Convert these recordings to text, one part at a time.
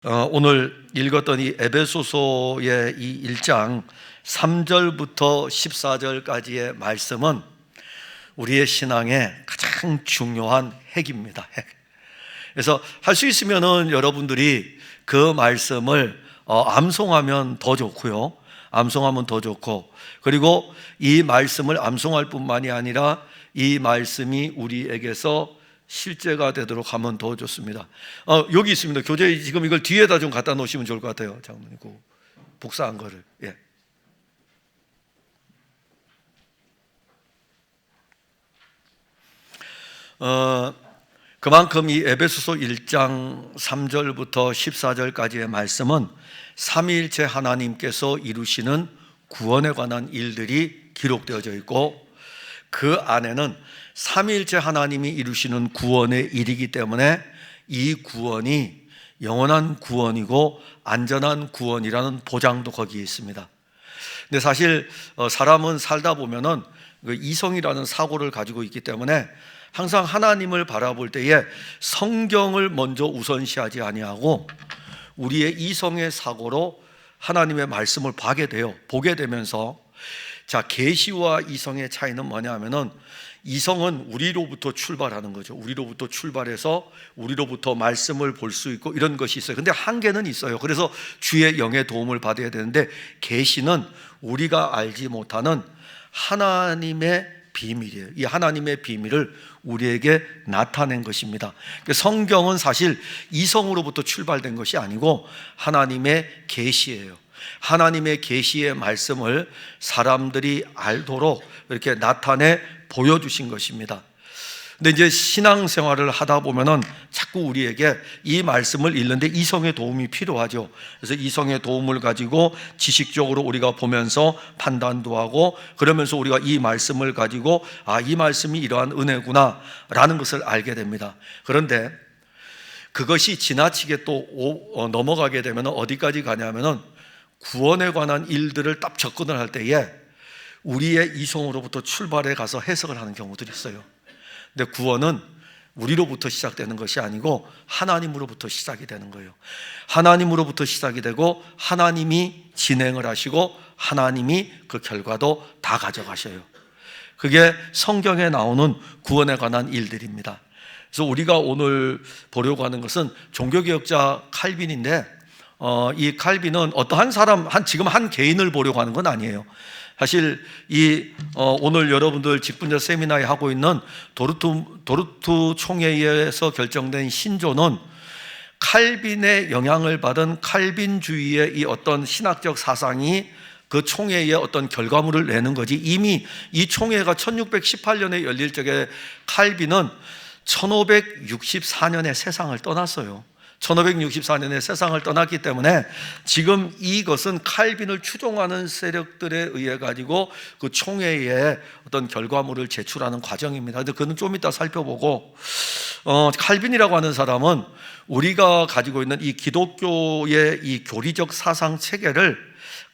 오늘 읽었던 이 에베소서의 이 1장 3절부터 14절까지의 말씀은 우리의 신앙의 가장 중요한 핵입니다. 핵. 그래서 할 수 있으면은 여러분들이 그 말씀을 암송하면 더 좋고요. 암송하면 더 좋고, 그리고 이 말씀을 암송할 뿐만이 아니라 이 말씀이 우리에게서 실제가 되도록 하면 더 좋습니다. 여기 있습니다. 교재 지금 이걸 뒤에다 좀 갖다 놓으시면 좋을 것 같아요. 장모님, 그 복사한 거를. 예. 그만큼 이 에베소서 1장 3절부터 14절까지의 말씀은 삼위일체 하나님께서 이루시는 구원에 관한 일들이 기록되어져 있고, 그 안에는 삼위일체 하나님이 이루시는 구원의 일이기 때문에 이 구원이 영원한 구원이고 안전한 구원이라는 보장도 거기에 있습니다. 근데 사실 사람은 살다 보면은 이성이라는 사고를 가지고 있기 때문에 항상 하나님을 바라볼 때에 성경을 먼저 우선시하지 아니하고 우리의 이성의 사고로 하나님의 말씀을 보게 되면서, 자, 계시와 이성의 차이는 뭐냐면은 이성은 우리로부터 출발하는 거죠. 우리로부터 출발해서 우리로부터 말씀을 볼 수 있고 이런 것이 있어요. 근데 한계는 있어요. 그래서 주의 영의 도움을 받아야 되는데, 계시는 우리가 알지 못하는 하나님의 비밀이에요. 이 하나님의 비밀을 우리에게 나타낸 것입니다. 성경은 사실 이성으로부터 출발된 것이 아니고 하나님의 계시예요. 하나님의 계시의 말씀을 사람들이 알도록 이렇게 나타내 보여주신 것입니다. 근데 이제 신앙생활을 하다 보면은 자꾸 우리에게 이 말씀을 읽는데 이성의 도움이 필요하죠. 그래서 이성의 도움을 가지고 지식적으로 우리가 보면서 판단도 하고, 그러면서 우리가 이 말씀을 가지고 이 말씀이 이러한 은혜구나 라는 것을 알게 됩니다. 그런데 그것이 지나치게 또 넘어가게 되면 어디까지 가냐면은 구원에 관한 일들을 딱 접근을 할 때에 우리의 이성으로부터 출발해 가서 해석을 하는 경우들이 있어요. 근데 구원은 우리로부터 시작되는 것이 아니고 하나님으로부터 시작이 되는 거예요. 하나님으로부터 시작이 되고 하나님이 진행을 하시고 하나님이 그 결과도 다 가져가셔요. 그게 성경에 나오는 구원에 관한 일들입니다. 그래서 우리가 오늘 보려고 하는 것은 종교개혁자 칼빈인데, 이 칼빈은 어떠한 사람, 지금 한 개인을 보려고 하는 건 아니에요. 사실 오늘 여러분들 직분자 세미나에 하고 있는 도르투 총회에서 결정된 신조는 칼빈의 영향을 받은 칼빈주의의 이 어떤 신학적 사상이 그 총회의 어떤 결과물을 내는 거지, 이미 이 총회가 1618년에 열릴 적에 칼빈은 1564년에 세상을 떠났어요. 1564년에 세상을 떠났기 때문에 지금 이것은 칼빈을 추종하는 세력들에 의해 가지고 그 총회에 어떤 결과물을 제출하는 과정입니다. 근데 그건 좀 이따 살펴보고, 칼빈이라고 하는 사람은 우리가 가지고 있는 이 기독교의 이 교리적 사상 체계를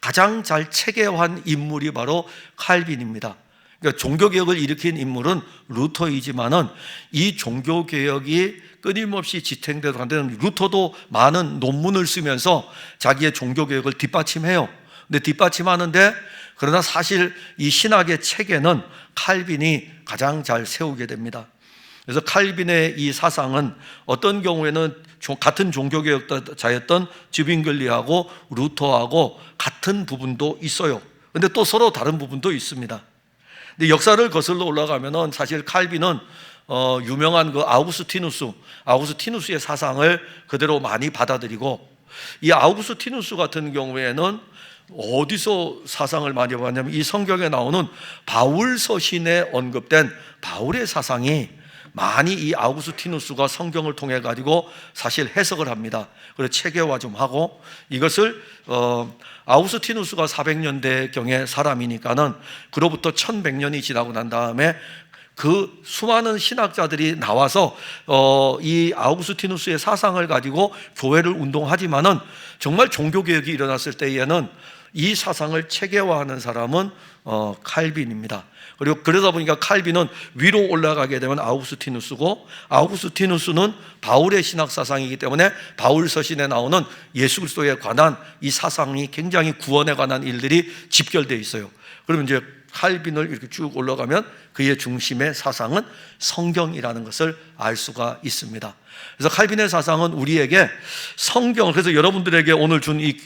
가장 잘 체계화한 인물이 바로 칼빈입니다. 그러니까 종교개혁을 일으킨 인물은 루터이지만은 이 종교개혁이 끊임없이 지탱되도록 하는, 루터도 많은 논문을 쓰면서 자기의 종교개혁을 뒷받침해요. 근데 뒷받침하는데, 그러나 사실 이 신학의 체계는 칼빈이 가장 잘 세우게 됩니다. 그래서 칼빈의 이 사상은 어떤 경우에는 같은 종교개혁자였던 즈빙글리하고 루터하고 같은 부분도 있어요. 근데 또 서로 다른 부분도 있습니다. 근데 역사를 거슬러 올라가면은 사실 칼빈은 유명한 그 아우구스티누스의 사상을 그대로 많이 받아들이고, 이 아우구스티누스 같은 경우에는 어디서 사상을 많이 받냐면 이 성경에 나오는 바울 서신에 언급된 바울의 사상이 많이 이 아우구스티누스가 성경을 통해 가지고 사실 해석을 합니다. 그래서 체계화 좀 하고, 이것을 아우구스티누스가 400년대경의 사람이니까는 그로부터 1100년이 지나고 난 다음에 그 수많은 신학자들이 나와서 이 아우구스티누스의 사상을 가지고 교회를 운동하지만은 정말 종교개혁이 일어났을 때에는 이 사상을 체계화하는 사람은 칼빈입니다. 그리고 그러다 보니까 칼빈은 위로 올라가게 되면 아우구스티누스고, 아우구스티누스는 바울의 신학 사상이기 때문에 바울 서신에 나오는 예수 그리스도에 관한 이 사상이 굉장히 구원에 관한 일들이 집결되어 있어요. 그러면 이제 칼빈을 이렇게 쭉 올라가면 그의 중심의 사상은 성경이라는 것을 알 수가 있습니다. 그래서 칼빈의 사상은 우리에게 성경을, 그래서 여러분들에게 오늘 준 이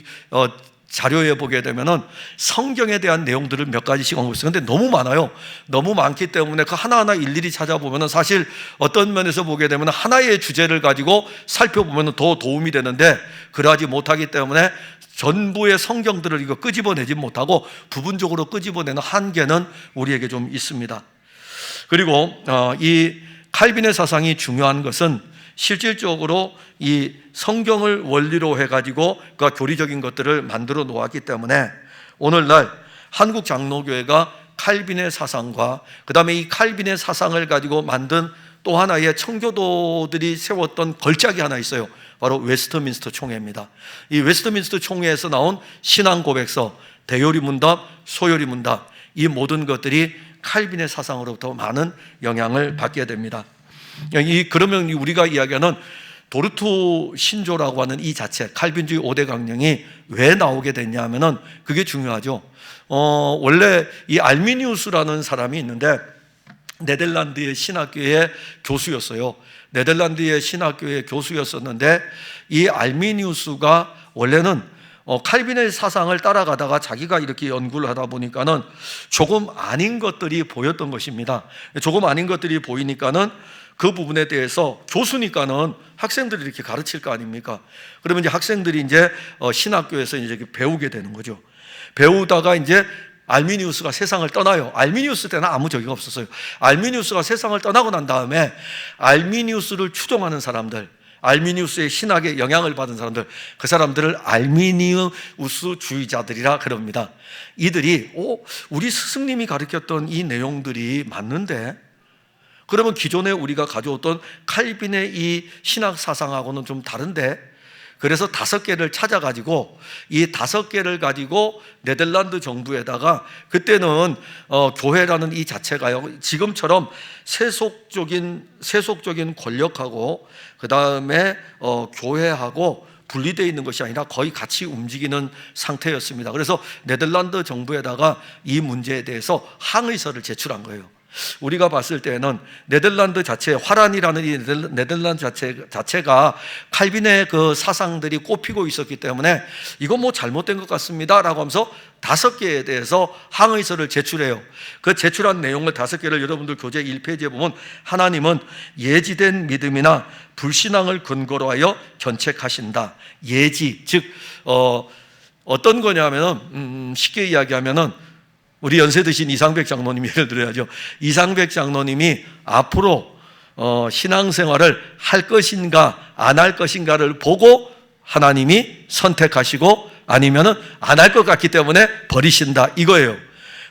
자료에 보게 되면은 성경에 대한 내용들을 몇 가지씩 언급했어요. 근데 너무 많아요. 너무 많기 때문에 그 하나하나 일일이 찾아보면은 사실 어떤 면에서 보게 되면 하나의 주제를 가지고 살펴보면은 더 도움이 되는데, 그러하지 못하기 때문에 전부의 성경들을 이거 끄집어내지 못하고 부분적으로 끄집어내는 한계는 우리에게 좀 있습니다. 그리고 이 칼빈의 사상이 중요한 것은 실질적으로 이 성경을 원리로 해가지고 그 교리적인 것들을 만들어 놓았기 때문에 오늘날 한국 장로교회가 칼빈의 사상과 그 다음에 이 칼빈의 사상을 가지고 만든 또 하나의 청교도들이 세웠던 걸작이 하나 있어요. 바로 웨스트민스터 총회입니다. 이 웨스트민스터 총회에서 나온 신앙고백서, 대요리문답, 소요리문답, 이 모든 것들이 칼빈의 사상으로부터 많은 영향을 받게 됩니다. 그러면 우리가 이야기하는 도르투 신조라고 하는 이 자체, 칼빈주의 5대 강령이 왜 나오게 됐냐면은 그게 중요하죠. 원래 이 알미니우스라는 사람이 있는데 네덜란드의 신학교의 교수였어요. 네덜란드의 신학교의 교수였었는데 이 알미니우스가 원래는 칼빈의 사상을 따라가다가 자기가 이렇게 연구를 하다 보니까는 조금 아닌 것들이 보였던 것입니다. 조금 아닌 것들이 보이니까는 그 부분에 대해서 교수니까는 학생들이 이렇게 가르칠 거 아닙니까? 그러면 이제 학생들이 이제 신학교에서 이제 배우게 되는 거죠. 배우다가 이제 알미니우스가 세상을 떠나요. 알미니우스 때는 아무 적이 없었어요. 알미니우스가 세상을 떠나고 난 다음에 알미니우스를 추종하는 사람들, 알미니우스의 신학에 영향을 받은 사람들, 그 사람들을 알미니우스주의자들이라 그럽니다. 이들이 우리 스승님이 가르쳤던 이 내용들이 맞는데, 그러면 기존에 우리가 가져왔던 칼빈의 이 신학 사상하고는 좀 다른데, 그래서 5개를 찾아가지고 이 5개를 가지고 네덜란드 정부에다가, 그때는 교회라는 이 자체가요, 지금처럼 세속적인 권력하고 그 다음에 교회하고 분리되어 있는 것이 아니라 거의 같이 움직이는 상태였습니다. 그래서 네덜란드 정부에다가 이 문제에 대해서 항의서를 제출한 거예요. 우리가 봤을 때는 네덜란드 자체, 화란이라는 이 네덜란드 자체가 칼빈의 그 사상들이 꼽히고 있었기 때문에 이건 뭐 잘못된 것 같습니다 라고 하면서 5개에 대해서 항의서를 제출해요. 그 제출한 내용을 5개를 여러분들 교재 1페이지에 보면, 하나님은 예지된 믿음이나 불신앙을 근거로 하여 견책하신다. 예지, 즉 어떤 거냐면은 쉽게 이야기하면은 우리 연세 드신 이상백 장로님 예를 들어야죠. 이상백 장로님이 앞으로 신앙생활을 할 것인가 안 할 것인가를 보고 하나님이 선택하시고 아니면은 안 할 것 같기 때문에 버리신다, 이거예요.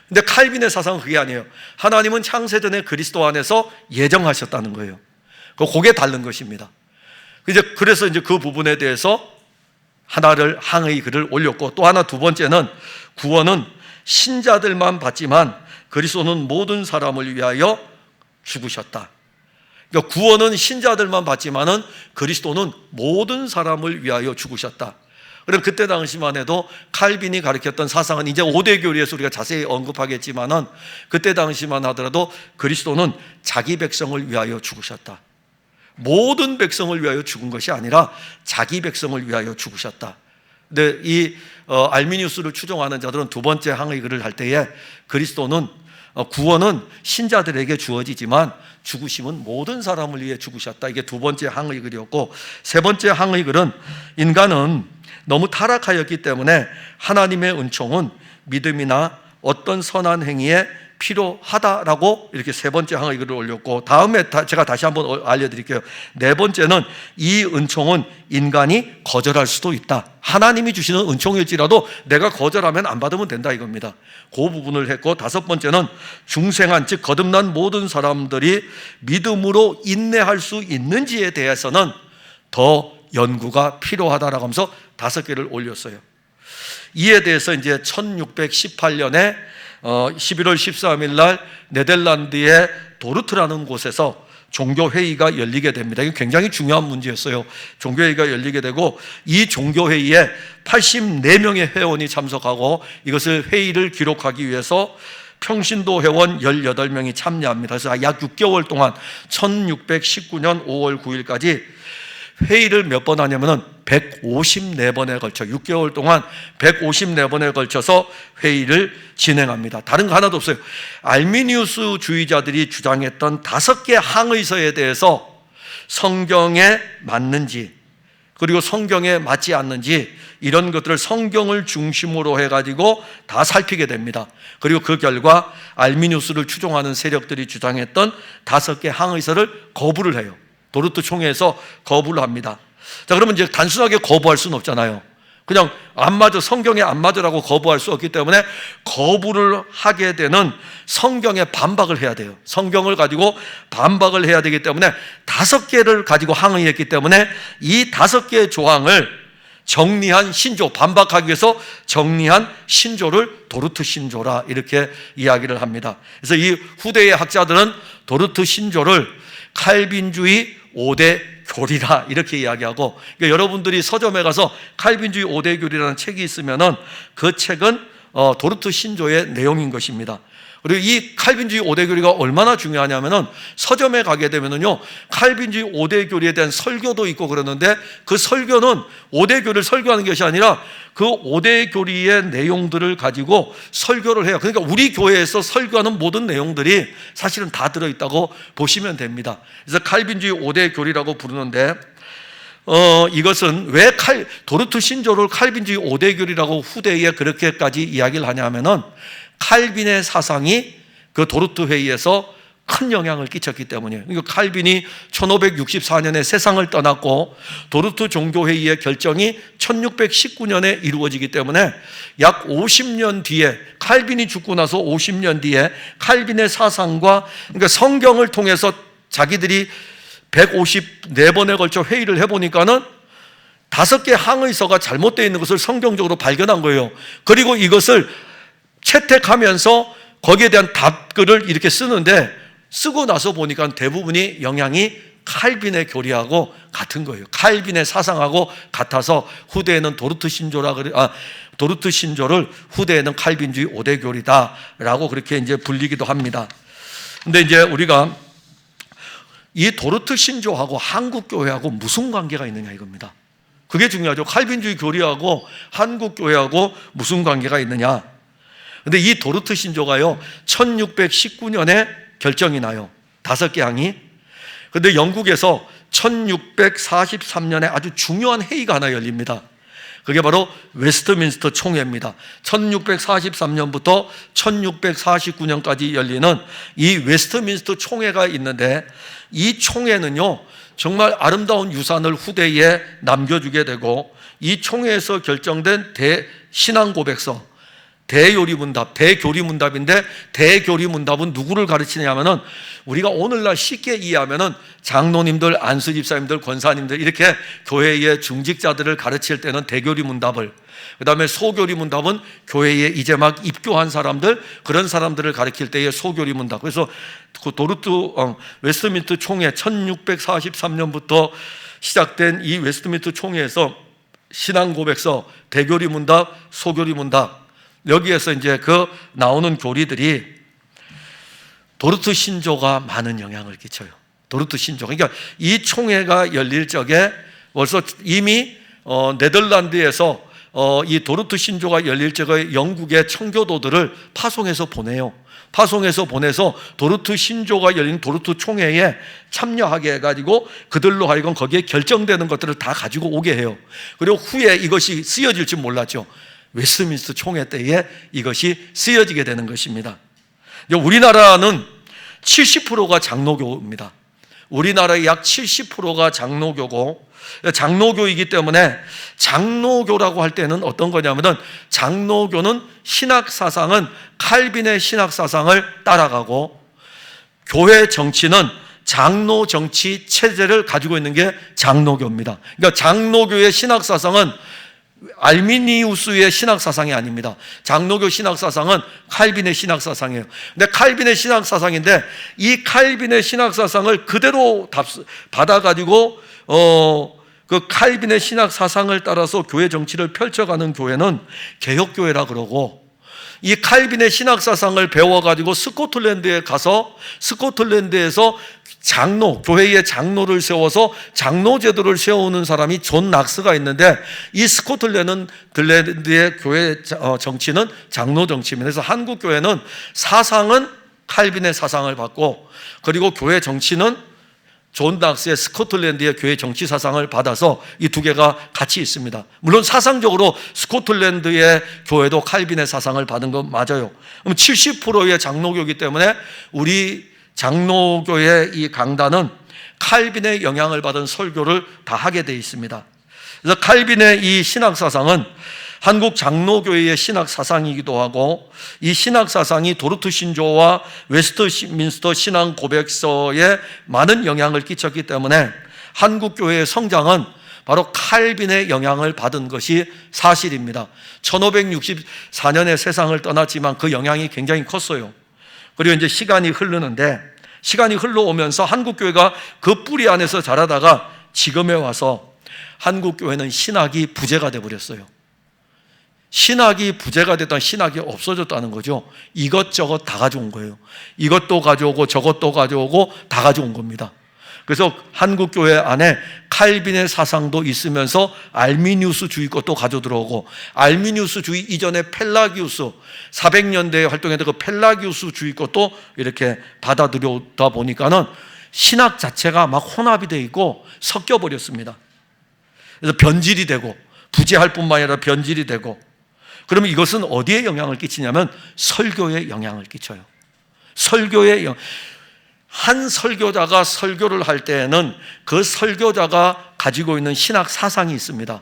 근데 칼빈의 사상은 그게 아니에요. 하나님은 창세전에 그리스도 안에서 예정하셨다는 거예요. 그게 다른 것입니다. 그래서 이제 그 부분에 대해서 하나를 항의 글을 올렸고, 또 하나, 두 번째는 구원은 신자들만 받지만 그리스도는 모든 사람을 위하여 죽으셨다. 그러니까 구원은 신자들만 받지만은 그리스도는 모든 사람을 위하여 죽으셨다. 그럼 그때 당시만 해도 칼빈이 가르쳤던 사상은 이제 5대 교리에서 우리가 자세히 언급하겠지만은 그때 당시만 하더라도 그리스도는 자기 백성을 위하여 죽으셨다. 모든 백성을 위하여 죽은 것이 아니라 자기 백성을 위하여 죽으셨다. 근데 이 알미니우스를 추종하는 자들은 두 번째 항의 글을 할 때에 그리스도는 구원은 신자들에게 주어지지만 죽으심은 모든 사람을 위해 죽으셨다. 이게 두 번째 항의 글이었고, 세 번째 항의 글은 인간은 너무 타락하였기 때문에 하나님의 은총은 믿음이나 어떤 선한 행위에 필요하다라고 이렇게 세 번째 항의 글을 올렸고, 다음에 제가 다시 한번 알려드릴게요. 네 번째는 이 은총은 인간이 거절할 수도 있다. 하나님이 주시는 은총일지라도 내가 거절하면 안 받으면 된다 이겁니다. 그 부분을 했고, 다섯 번째는 중생한, 즉 거듭난 모든 사람들이 믿음으로 인내할 수 있는지에 대해서는 더 연구가 필요하다라고 하면서 5개를 올렸어요. 이에 대해서 이제 1618년에 11월 13일 날 네덜란드의 도르트라는 곳에서 종교회의가 열리게 됩니다. 이게 굉장히 중요한 문제였어요. 종교회의가 열리게 되고, 이 종교회의에 84명의 회원이 참석하고 이것을 회의를 기록하기 위해서 평신도 회원 18명이 참여합니다. 그래서 약 6개월 동안 1619년 5월 9일까지 회의를 몇 번 하냐면은 154번에 걸쳐 6개월 동안 154번에 걸쳐서 회의를 진행합니다. 다른 거 하나도 없어요. 알미니우스 주의자들이 주장했던 5개 항의서에 대해서 성경에 맞는지, 그리고 성경에 맞지 않는지, 이런 것들을 성경을 중심으로 해가지고 다 살피게 됩니다. 그리고 그 결과 알미니우스를 추종하는 세력들이 주장했던 5개 항의서를 거부를 해요. 도르트 총회에서 거부를 합니다. 자, 그러면 이제 단순하게 거부할 수는 없잖아요. 그냥 안 맞아, 성경에 안 맞으라고 거부할 수 없기 때문에 거부를 하게 되는 성경에 반박을 해야 돼요. 성경을 가지고 반박을 해야 되기 때문에 5개를 가지고 항의했기 때문에 이 5개의 조항을 정리한 신조, 반박하기 위해서 정리한 신조를 도르트 신조라 이렇게 이야기를 합니다. 그래서 이 후대의 학자들은 도르트 신조를 칼빈주의 5대 교리라 이렇게 이야기하고, 그러니까 여러분들이 서점에 가서 칼빈주의 5대 교리라는 책이 있으면은 그 책은 도르트 신조의 내용인 것입니다. 그리고 이 칼빈주의 5대 교리가 얼마나 중요하냐면은 서점에 가게 되면은요, 칼빈주의 5대 교리에 대한 설교도 있고 그러는데, 그 설교는 5대 교리를 설교하는 것이 아니라 그 5대 교리의 내용들을 가지고 설교를 해요. 그러니까 우리 교회에서 설교하는 모든 내용들이 사실은 다 들어있다고 보시면 됩니다. 그래서 칼빈주의 5대 교리라고 부르는데, 이것은 왜 도르트 신조를 칼빈주의 5대 교리라고 후대에 그렇게까지 이야기를 하냐면은, 칼빈의 사상이 그 도르트 회의에서 큰 영향을 끼쳤기 때문이에요. 그러니까 칼빈이 1564년에 세상을 떠났고 도르트 종교회의의 결정이 1619년에 이루어지기 때문에 약 50년 뒤에, 칼빈이 죽고 나서 50년 뒤에 칼빈의 사상과, 그러니까 성경을 통해서 자기들이 154번에 걸쳐 회의를 해보니까는 5개 항의서가 잘못되어 있는 것을 성경적으로 발견한 거예요. 그리고 이것을 채택하면서 거기에 대한 답글을 이렇게 쓰는데, 쓰고 나서 보니까 대부분이 영향이 칼빈의 교리하고 같은 거예요. 칼빈의 사상하고 같아서 후대에는 도르트 신조를 후대에는 칼빈주의 5대 교리다라고 그렇게 이제 불리기도 합니다. 근데 이제 우리가 이 도르트 신조하고 한국 교회하고 무슨 관계가 있느냐 이겁니다. 그게 중요하죠. 칼빈주의 교리하고 한국 교회하고 무슨 관계가 있느냐. 근데 이 도르트 신조가요, 1619년에 결정이 나요. 5개 항이. 근데 영국에서 1643년에 아주 중요한 회의가 하나 열립니다. 그게 바로 웨스트민스터 총회입니다. 1643년부터 1649년까지 열리는 이 웨스트민스터 총회가 있는데, 이 총회는요, 정말 아름다운 유산을 후대에 남겨주게 되고, 이 총회에서 결정된 신앙고백서, 대교리문답, 대교리문답인데, 대교리문답은 누구를 가르치냐면은 우리가 오늘날 쉽게 이해하면은 장로님들, 안수집사님들, 권사님들, 이렇게 교회의 중직자들을 가르칠 때는 대교리문답을, 그 다음에 소교리문답은 교회에 이제 막 입교한 사람들, 그런 사람들을 가르칠 때의 소교리문답. 그래서 그 웨스트민스터 총회 1643년부터 시작된 이 웨스트민스터 총회에서 신앙고백서, 대교리문답, 소교리문답, 여기에서 이제 그 나오는 교리들이 도르트 신조가 많은 영향을 끼쳐요. 도르트 신조. 그러니까 이 총회가 열릴 적에 벌써 이미 네덜란드에서 이 도르트 신조가 열릴 적에 영국의 청교도들을 파송해서 보내요. 파송해서 보내서 도르트 신조가 열린 도르트 총회에 참여하게 해가지고 그들로 하여금 거기에 결정되는 것들을 다 가지고 오게 해요. 그리고 후에 이것이 쓰여질 줄 몰랐죠. 웨스트민스터 총회 때에 이것이 쓰여지게 되는 것입니다. 우리나라는 70%가 장로교입니다. 우리나라의 약 70%가 장로교고, 장로교이기 때문에 장로교라고 할 때는 어떤 거냐면은, 장로교는 신학사상은 칼빈의 신학사상을 따라가고, 교회 정치는 장로 정치 체제를 가지고 있는 게 장로교입니다. 그러니까 장로교의 신학사상은 알미니우스의 신학사상이 아닙니다. 장로교 신학사상은 칼빈의 신학사상이에요. 근데 칼빈의 신학사상인데, 이 칼빈의 신학사상을 그대로 받아가지고 그 칼빈의 신학사상을 따라서 교회 정치를 펼쳐가는 교회는 개혁교회라 그러고, 이 칼빈의 신학사상을 배워가지고 스코틀랜드에 가서 스코틀랜드에서 교회의 장로를 세워서 장로 제도를 세우는 사람이 존 낙스가 있는데, 이 스코틀랜드의 교회 정치는 장로 정치입니다. 그래서 한국 교회는 사상은 칼빈의 사상을 받고, 그리고 교회 정치는 존 낙스의 스코틀랜드의 교회 정치 사상을 받아서 이 두 개가 같이 있습니다. 물론 사상적으로 스코틀랜드의 교회도 칼빈의 사상을 받은 건 맞아요. 그럼 70%의 장로교이기 때문에 우리 장로교의 이 강단은 칼빈의 영향을 받은 설교를 다 하게 되어 있습니다. 그래서 칼빈의 이 신학사상은 한국 장로교회의 신학사상이기도 하고, 이 신학사상이 도르트 신조와 웨스트민스터 신앙 고백서에 많은 영향을 끼쳤기 때문에 한국 교회의 성장은 바로 칼빈의 영향을 받은 것이 사실입니다. 1564년에 세상을 떠났지만 그 영향이 굉장히 컸어요. 그리고 이제 시간이 흘러오면서 한국교회가 그 뿌리 안에서 자라다가 지금에 와서 한국교회는 신학이 부재가 되어버렸어요. 신학이 부재가 됐다는, 신학이 없어졌다는 거죠. 이것저것 다 가져온 거예요. 이것도 가져오고 저것도 가져오고 다 가져온 겁니다. 그래서 한국교회 안에 칼빈의 사상도 있으면서 알미니우스주의 것도 가져 들어오고, 알미니우스주의 이전에 펠라기우스 400년대에 활동했던 그 펠라기우스주의 것도 이렇게 받아들여다 보니까는 신학 자체가 막 혼합이 되어 있고 섞여 버렸습니다. 그래서 변질이 되고, 부재할 뿐만 아니라 변질이 되고, 그러면 이것은 어디에 영향을 끼치냐면 설교에 영향을 끼쳐요. 한 설교자가 설교를 할 때에는 그 설교자가 가지고 있는 신학 사상이 있습니다.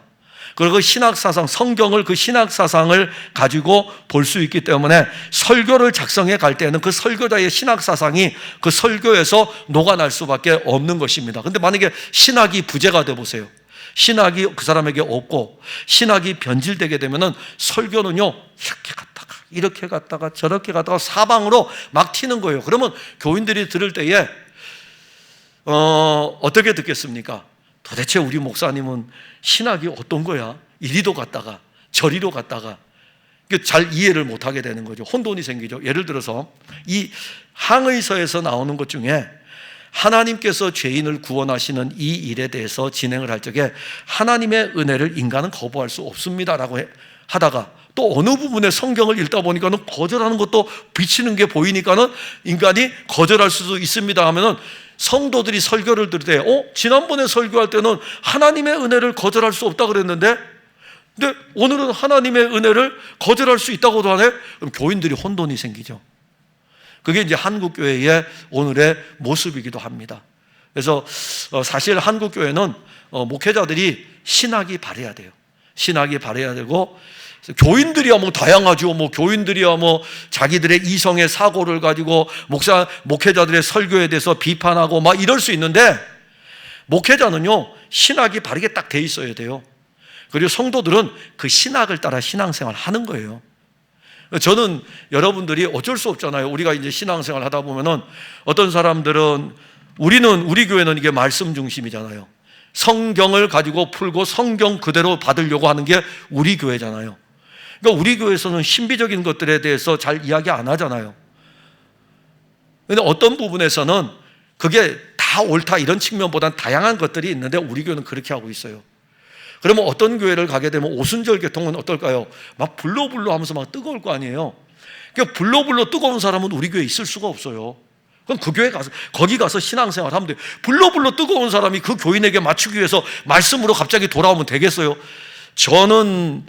그리고 그 신학 사상, 성경을, 그 신학 사상을 가지고 볼 수 있기 때문에 설교를 작성해 갈 때는 그 설교자의 신학 사상이 그 설교에서 녹아날 수밖에 없는 것입니다. 그런데 만약에 신학이 부재가 돼 보세요. 신학이 그 사람에게 없고 신학이 변질되게 되면은 설교는요, 이렇게 갔다가 저렇게 갔다가 사방으로 막 튀는 거예요. 그러면 교인들이 들을 때에 어떻게 듣겠습니까? 도대체 우리 목사님은 신학이 어떤 거야? 이리도 갔다가 저리로 갔다가 잘 이해를 못하게 되는 거죠. 혼돈이 생기죠. 예를 들어서 이 항의서에서 나오는 것 중에 하나님께서 죄인을 구원하시는 이 일에 대해서 진행을 할 적에 하나님의 은혜를 인간은 거부할 수 없습니다라고 하다가, 또 어느 부분에 성경을 읽다 보니까는 거절하는 것도 비치는 게 보이니까는 인간이 거절할 수도 있습니다 하면은, 성도들이 설교를 들을 때 지난번에 설교할 때는 하나님의 은혜를 거절할 수 없다 그랬는데, 근데 오늘은 하나님의 은혜를 거절할 수 있다고도 하네? 그럼 교인들이 혼돈이 생기죠. 그게 이제 한국교회의 오늘의 모습이기도 합니다. 그래서 사실 한국교회는 목회자들이 신학이 바래야 돼요. 신학이 바래야 되고, 교인들이야 뭐 다양하죠. 뭐 교인들이야 뭐 자기들의 이성의 사고를 가지고 목회자들의 설교에 대해서 비판하고 막 이럴 수 있는데, 목회자는요, 신학이 바르게 딱 돼 있어야 돼요. 그리고 성도들은 그 신학을 따라 신앙생활 하는 거예요. 저는 여러분들이 어쩔 수 없잖아요. 우리가 이제 신앙생활 하다 보면은 어떤 사람들은 우리 교회는 이게 말씀 중심이잖아요. 성경을 가지고 풀고 성경 그대로 받으려고 하는 게 우리 교회잖아요. 그러니까 우리 교회에서는 신비적인 것들에 대해서 잘 이야기 안 하잖아요. 그런데 어떤 부분에서는 그게 다 옳다 이런 측면보다는 다양한 것들이 있는데 우리 교회는 그렇게 하고 있어요. 그러면 어떤 교회를 가게 되면 오순절 계통은 어떨까요? 막 불로불로 하면서 막 뜨거울 거 아니에요. 그러니까 불로불로 뜨거운 사람은 우리 교회에 있을 수가 없어요. 그럼 그 교회 가서, 거기 가서 신앙생활 하면 돼요. 불로불로 뜨거운 사람이 그 교인에게 맞추기 위해서 말씀으로 갑자기 돌아오면 되겠어요? 저는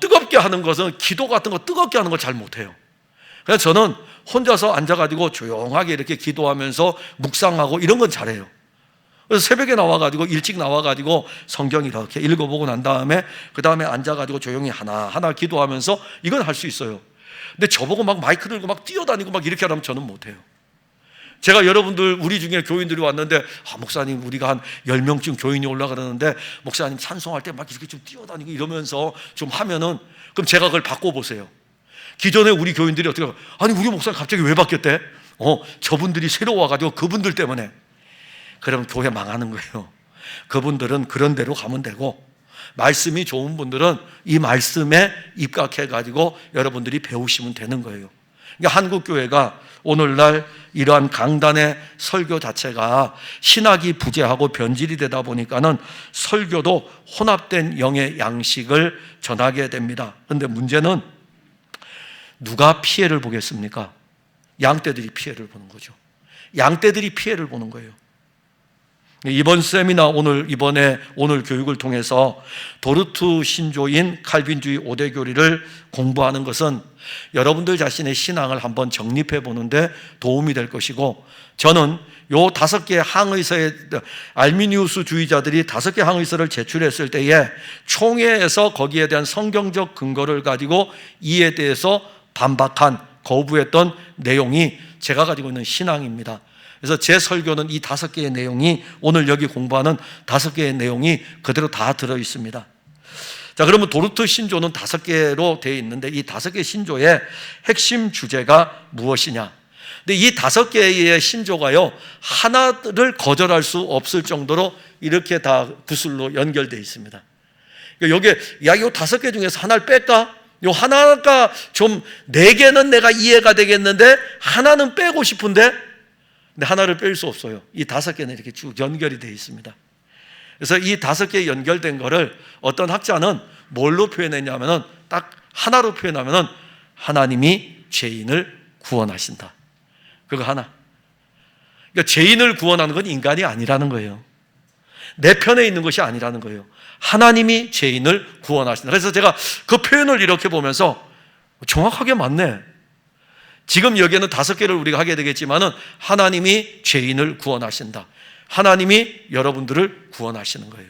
뜨겁게 하는 것은, 기도 같은 거 뜨겁게 하는 걸 잘 못해요. 그래서 저는 혼자서 앉아가지고 조용하게 이렇게 기도하면서 묵상하고 이런 건 잘해요. 그래서 새벽에 나와가지고 일찍 나와가지고 성경 이렇게 읽어보고 난 다음에 그 다음에 앉아가지고 조용히 하나하나 기도하면서 이건 할 수 있어요. 근데 저보고 막 마이크 들고 막 뛰어다니고 막 이렇게 하면 저는 못해요. 제가 여러분들 우리 중에 교인들이 왔는데 목사님 우리가 한 10명쯤 교인이 올라가는데 목사님 찬송할 때 막 이렇게 좀 뛰어다니고 이러면서 좀 하면은 그럼 제가 그걸 바꿔보세요. 기존에 우리 교인들이 어떻게 아니 우리 목사님 갑자기 왜 바뀌었대? 저분들이 새로 와가지고 그분들 때문에. 그러면 교회 망하는 거예요. 그분들은 그런 대로 가면 되고 말씀이 좋은 분들은 이 말씀에 입각해가지고 여러분들이 배우시면 되는 거예요. 그러니까 한국교회가 오늘날 이러한 강단의 설교 자체가 신학이 부재하고 변질이 되다 보니까는 설교도 혼합된 영의 양식을 전하게 됩니다. 그런데 문제는 누가 피해를 보겠습니까? 양떼들이 피해를 보는 거죠. 양떼들이 피해를 보는 거예요. 이번 세미나 오늘 교육을 통해서 도르트 신조인 칼빈주의 5대 교리를 공부하는 것은 여러분들 자신의 신앙을 한번 정립해 보는데 도움이 될 것이고, 저는 요 5개의 항의서에 알미니우스 주의자들이 5개 항의서를 제출했을 때에 총회에서 거기에 대한 성경적 근거를 가지고 이에 대해서 반박한 거부했던 내용이 제가 가지고 있는 신앙입니다. 그래서 제 설교는 이 5개의 내용이 오늘 여기 공부하는 5개의 내용이 그대로 다 들어 있습니다. 자, 그러면 도르트 신조는 5개로 되어 있는데 이 5개 신조의 핵심 주제가 무엇이냐? 근데 이 5개의 신조가요, 하나를 거절할 수 없을 정도로 이렇게 다 구슬로 연결되어 있습니다. 그러니까 여기에 야, 이 5개 중에서 하나를 뺄까? 요 하나가 좀 4개는 내가 이해가 되겠는데 하나는 빼고 싶은데 근데 하나를 뺄 수 없어요. 이 5개는 이렇게 쭉 연결이 되어 있습니다. 그래서 이 5개 연결된 거를 어떤 학자는 뭘로 표현했냐면은 딱 하나로 표현하면은 하나님이 죄인을 구원하신다. 그거 하나. 그러니까 죄인을 구원하는 건 인간이 아니라는 거예요. 내 편에 있는 것이 아니라는 거예요. 하나님이 죄인을 구원하신다. 그래서 제가 그 표현을 이렇게 보면서 정확하게 맞네. 지금 여기에는 5개를 우리가 하게 되겠지만은 하나님이 죄인을 구원하신다. 하나님이 여러분들을 구원하시는 거예요.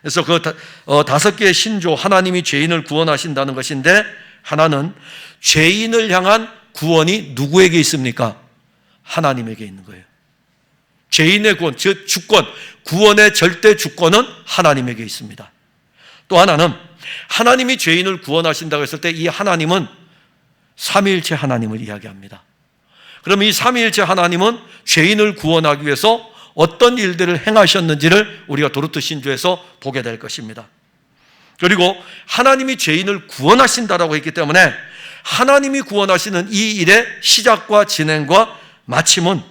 그래서 그 5개의 신조, 하나님이 죄인을 구원하신다는 것인데, 하나는 죄인을 향한 구원이 누구에게 있습니까? 하나님에게 있는 거예요. 죄인의 구원, 즉 주권, 구원의 절대 주권은 하나님에게 있습니다. 또 하나는 하나님이 죄인을 구원하신다고 했을 때 이 하나님은 삼위일체 하나님을 이야기합니다. 그럼 이 삼위일체 하나님은 죄인을 구원하기 위해서 어떤 일들을 행하셨는지를 우리가 도르트 신조에서 보게 될 것입니다. 그리고 하나님이 죄인을 구원하신다라고 했기 때문에 하나님이 구원하시는 이 일의 시작과 진행과 마침은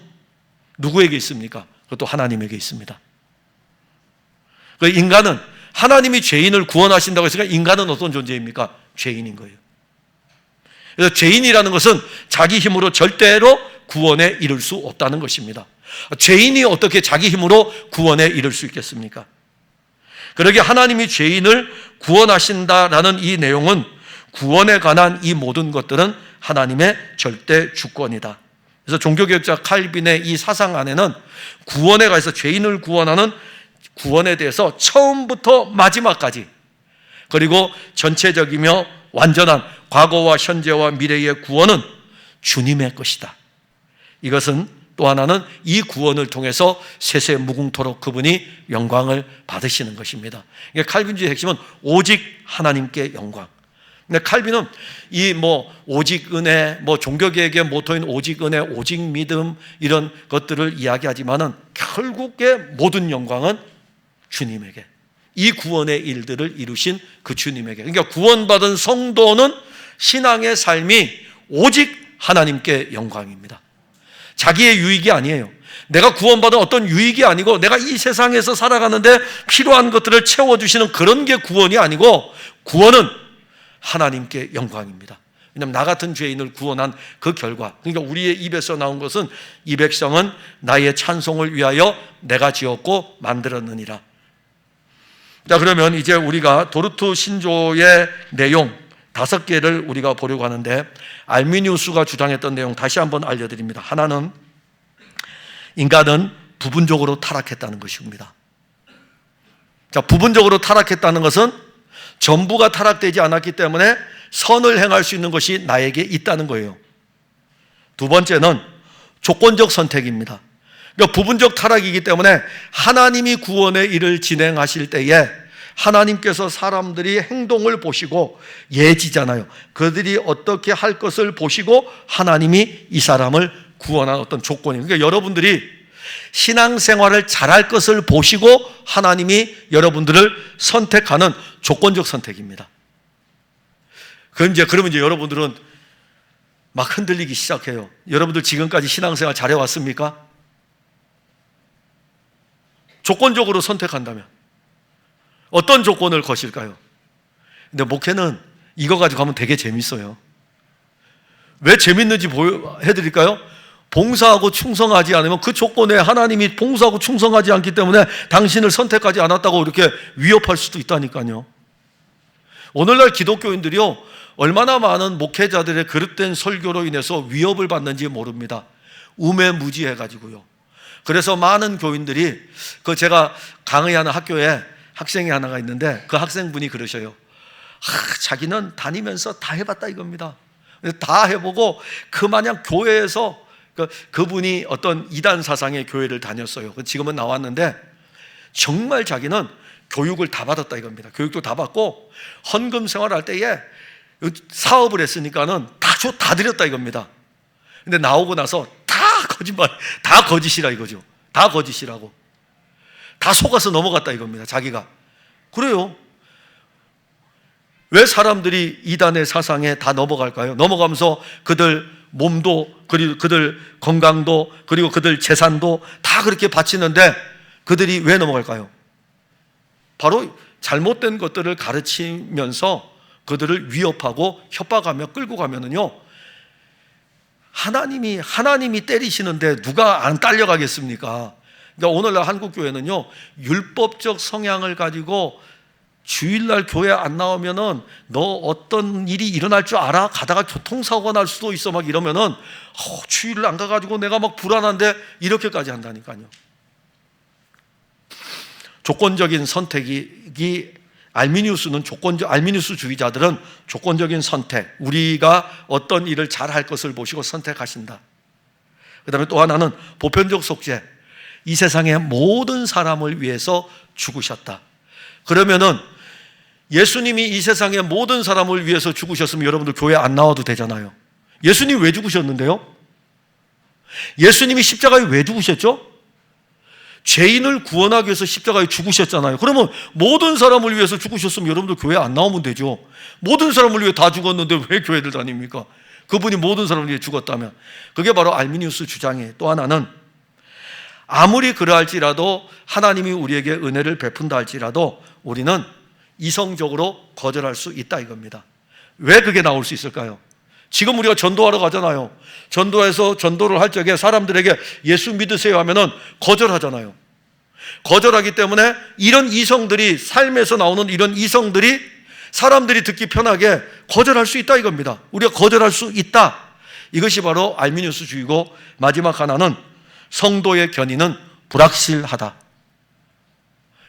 누구에게 있습니까? 그것도 하나님에게 있습니다. 그 인간은 하나님이 죄인을 구원하신다고 했으니까 인간은 어떤 존재입니까? 죄인인 거예요. 그래서 죄인이라는 것은 자기 힘으로 절대로 구원에 이를 수 없다는 것입니다. 죄인이 어떻게 자기 힘으로 구원에 이를 수 있겠습니까? 그러기에 하나님이 죄인을 구원하신다라는 이 내용은 구원에 관한 이 모든 것들은 하나님의 절대 주권이다. 그래서 종교개혁자 칼빈의 이 사상 안에는 구원에 관해서 죄인을 구원하는 구원에 대해서 처음부터 마지막까지, 그리고 전체적이며 완전한 과거와 현재와 미래의 구원은 주님의 것이다. 이것은 또 하나는 이 구원을 통해서 세세 무궁토록 그분이 영광을 받으시는 것입니다. 그러니까 칼빈주의 핵심은 오직 하나님께 영광. 근데 칼빈은 이 오직 은혜, 종교개혁의 모토인 오직 은혜, 오직 믿음 이런 것들을 이야기하지만은 결국의 모든 영광은 주님에게, 이 구원의 일들을 이루신 그 주님에게. 그러니까 구원받은 성도는 신앙의 삶이 오직 하나님께 영광입니다. 자기의 유익이 아니에요. 내가 구원받은 어떤 유익이 아니고 내가 이 세상에서 살아가는데 필요한 것들을 채워주시는 그런 게 구원이 아니고, 구원은 하나님께 영광입니다. 왜냐하면 나 같은 죄인을 구원한 그 결과, 그러니까 우리의 입에서 나온 것은 이 백성은 나의 찬송을 위하여 내가 지었고 만들었느니라. 자, 그러면 이제 우리가 도르트 신조의 내용 5개를 우리가 보려고 하는데, 알미니우스가 주장했던 내용 다시 한번 알려드립니다. 하나는 인간은 부분적으로 타락했다는 것입니다. 자, 부분적으로 타락했다는 것은 전부가 타락되지 않았기 때문에 선을 행할 수 있는 것이 나에게 있다는 거예요. 두 번째는 조건적 선택입니다. 그러니까 부분적 타락이기 때문에 하나님이 구원의 일을 진행하실 때에 하나님께서 사람들이 행동을 보시고, 예지잖아요. 그들이 어떻게 할 것을 보시고 하나님이 이 사람을 구원한 어떤 조건이에요. 그러니까 여러분들이 신앙생활을 잘할 것을 보시고 하나님이 여러분들을 선택하는 조건적 선택입니다. 그러면 이제 여러분들은 막 흔들리기 시작해요. 여러분들 지금까지 신앙생활 잘해왔습니까? 조건적으로 선택한다면 어떤 조건을 거실까요? 근데 목회는 이거 가지고 하면 되게 재밌어요. 왜 재밌는지 해드릴까요? 봉사하고 충성하지 않으면 그 조건에 하나님이 봉사하고 충성하지 않기 때문에 당신을 선택하지 않았다고 이렇게 위협할 수도 있다니까요. 오늘날 기독교인들이요, 얼마나 많은 목회자들의 그릇된 설교로 인해서 위협을 받는지 모릅니다. 우매무지해가지고요. 그래서 많은 교인들이, 제가 강의하는 학교에 학생이 하나가 있는데 그 학생분이 그러셔요. 자기는 다니면서 다 해봤다 이겁니다. 다 해보고 그마냥 교회에서, 그분이 어떤 이단 사상의 교회를 다녔어요. 지금은 나왔는데 정말 자기는 교육을 다 받았다 이겁니다. 교육도 다 받고 헌금 생활할 때에 사업을 했으니까는 다 드렸다 이겁니다. 근데 나오고 나서 다 거짓말, 다 거짓이라 이거죠. 다 거짓이라고. 다 속아서 넘어갔다 이겁니다. 자기가. 그래요. 왜 사람들이 이단의 사상에 다 넘어갈까요? 넘어가면서 그들 몸도, 그리고 그들 건강도, 그리고 그들 재산도 다 그렇게 바치는데 그들이 왜 넘어갈까요? 바로 잘못된 것들을 가르치면서 그들을 위협하고 협박하며 끌고 가면은요, 하나님이 때리시는데 누가 안 딸려가겠습니까? 그러니까 오늘날 한국교회는요, 율법적 성향을 가지고 주일날 교회 안 나오면은 너 어떤 일이 일어날 줄 알아? 가다가 교통사고가 날 수도 있어 막 이러면은 주일날 안 가가지고 내가 막 불안한데 이렇게까지 한다니까요. 조건적인 선택이 알미니우스주의자들은 조건적인 선택, 우리가 어떤 일을 잘할 것을 보시고 선택하신다. 그 다음에 또 하나는 보편적 속죄, 이 세상의 모든 사람을 위해서 죽으셨다. 그러면은 예수님이 이 세상의 모든 사람을 위해서 죽으셨으면 여러분들 교회 안 나와도 되잖아요. 예수님이 왜 죽으셨는데요? 예수님이 십자가에 왜 죽으셨죠? 죄인을 구원하기 위해서 십자가에 죽으셨잖아요. 그러면 모든 사람을 위해서 죽으셨으면 여러분들 교회 안 나오면 되죠. 모든 사람을 위해 다 죽었는데 왜 교회들 다닙니까? 그분이 모든 사람을 위해 죽었다면. 그게 바로 알미니우스 주장이에요. 또 하나는 아무리 그러할지라도 하나님이 우리에게 은혜를 베푼다 할지라도 우리는 이성적으로 거절할 수 있다 이겁니다. 왜 그게 나올 수 있을까요? 지금 우리가 전도하러 가잖아요. 전도해서 전도를 할 적에 사람들에게 예수 믿으세요 하면은 거절하잖아요. 거절하기 때문에 이런 이성들이, 삶에서 나오는 이런 이성들이 사람들이 듣기 편하게 거절할 수 있다 이겁니다. 우리가 거절할 수 있다. 이것이 바로 알미니우스주의고, 마지막 하나는 성도의 견인은 불확실하다.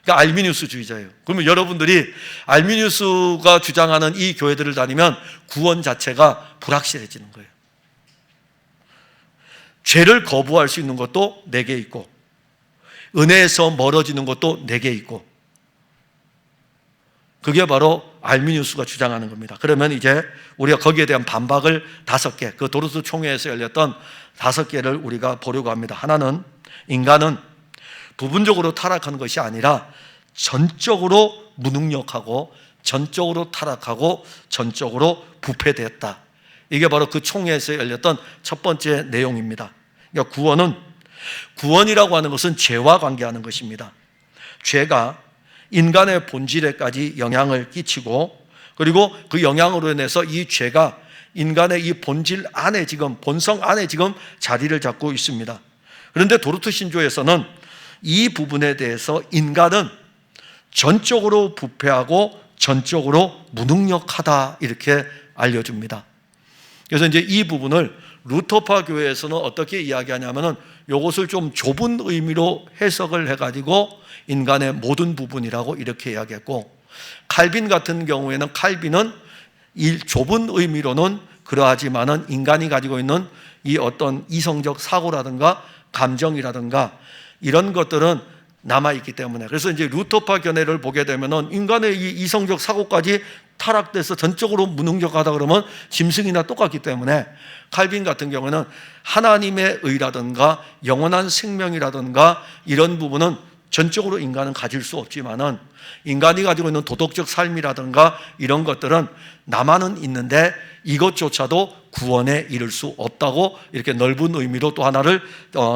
그러니까 알미니우스주의자예요. 그러면 여러분들이 알미니우스가 주장하는 이 교회들을 다니면 구원 자체가 불확실해지는 거예요. 죄를 거부할 수 있는 것도 내게 있고, 은혜에서 멀어지는 것도 내게 있고, 그게 바로 알미니우스가 주장하는 겁니다. 그러면 이제 우리가 거기에 대한 반박을 5개, 그 도르스 총회에서 열렸던 5개를 우리가 보려고 합니다. 하나는, 인간은 부분적으로 타락한 것이 아니라 전적으로 무능력하고 전적으로 타락하고 전적으로 부패되었다. 이게 바로 그 총회에서 열렸던 첫 번째 내용입니다. 그러니까 구원이라고 하는 것은 죄와 관계하는 것입니다. 죄가 인간의 본질에까지 영향을 끼치고, 그리고 그 영향으로 인해서 이 죄가 인간의 이 본질 안에, 본성 안에 자리를 잡고 있습니다. 그런데 도르트 신조에서는 이 부분에 대해서 인간은 전적으로 부패하고 전적으로 무능력하다 이렇게 알려줍니다. 그래서 이제 이 부분을 루터파 교회에서는 어떻게 이야기하냐면은 이것을 좀 좁은 의미로 해석을 해가지고 인간의 모든 부분이라고 이렇게 이야기했고, 칼빈 같은 경우에는 칼빈은 이 좁은 의미로는 그러하지만은 인간이 가지고 있는 이 어떤 이성적 사고라든가 감정이라든가 이런 것들은 남아있기 때문에, 그래서 이제 루터파 견해를 보게 되면은 인간의 이 이성적 사고까지 타락돼서 전적으로 무능력하다 그러면 짐승이나 똑같기 때문에, 칼빈 같은 경우는 하나님의 의라든가 영원한 생명이라든가 이런 부분은 전적으로 인간은 가질 수 없지만은 인간이 가지고 있는 도덕적 삶이라든가 이런 것들은 남아는 있는데 이것조차도 구원에 이를 수 없다고 이렇게 넓은 의미로 또 하나를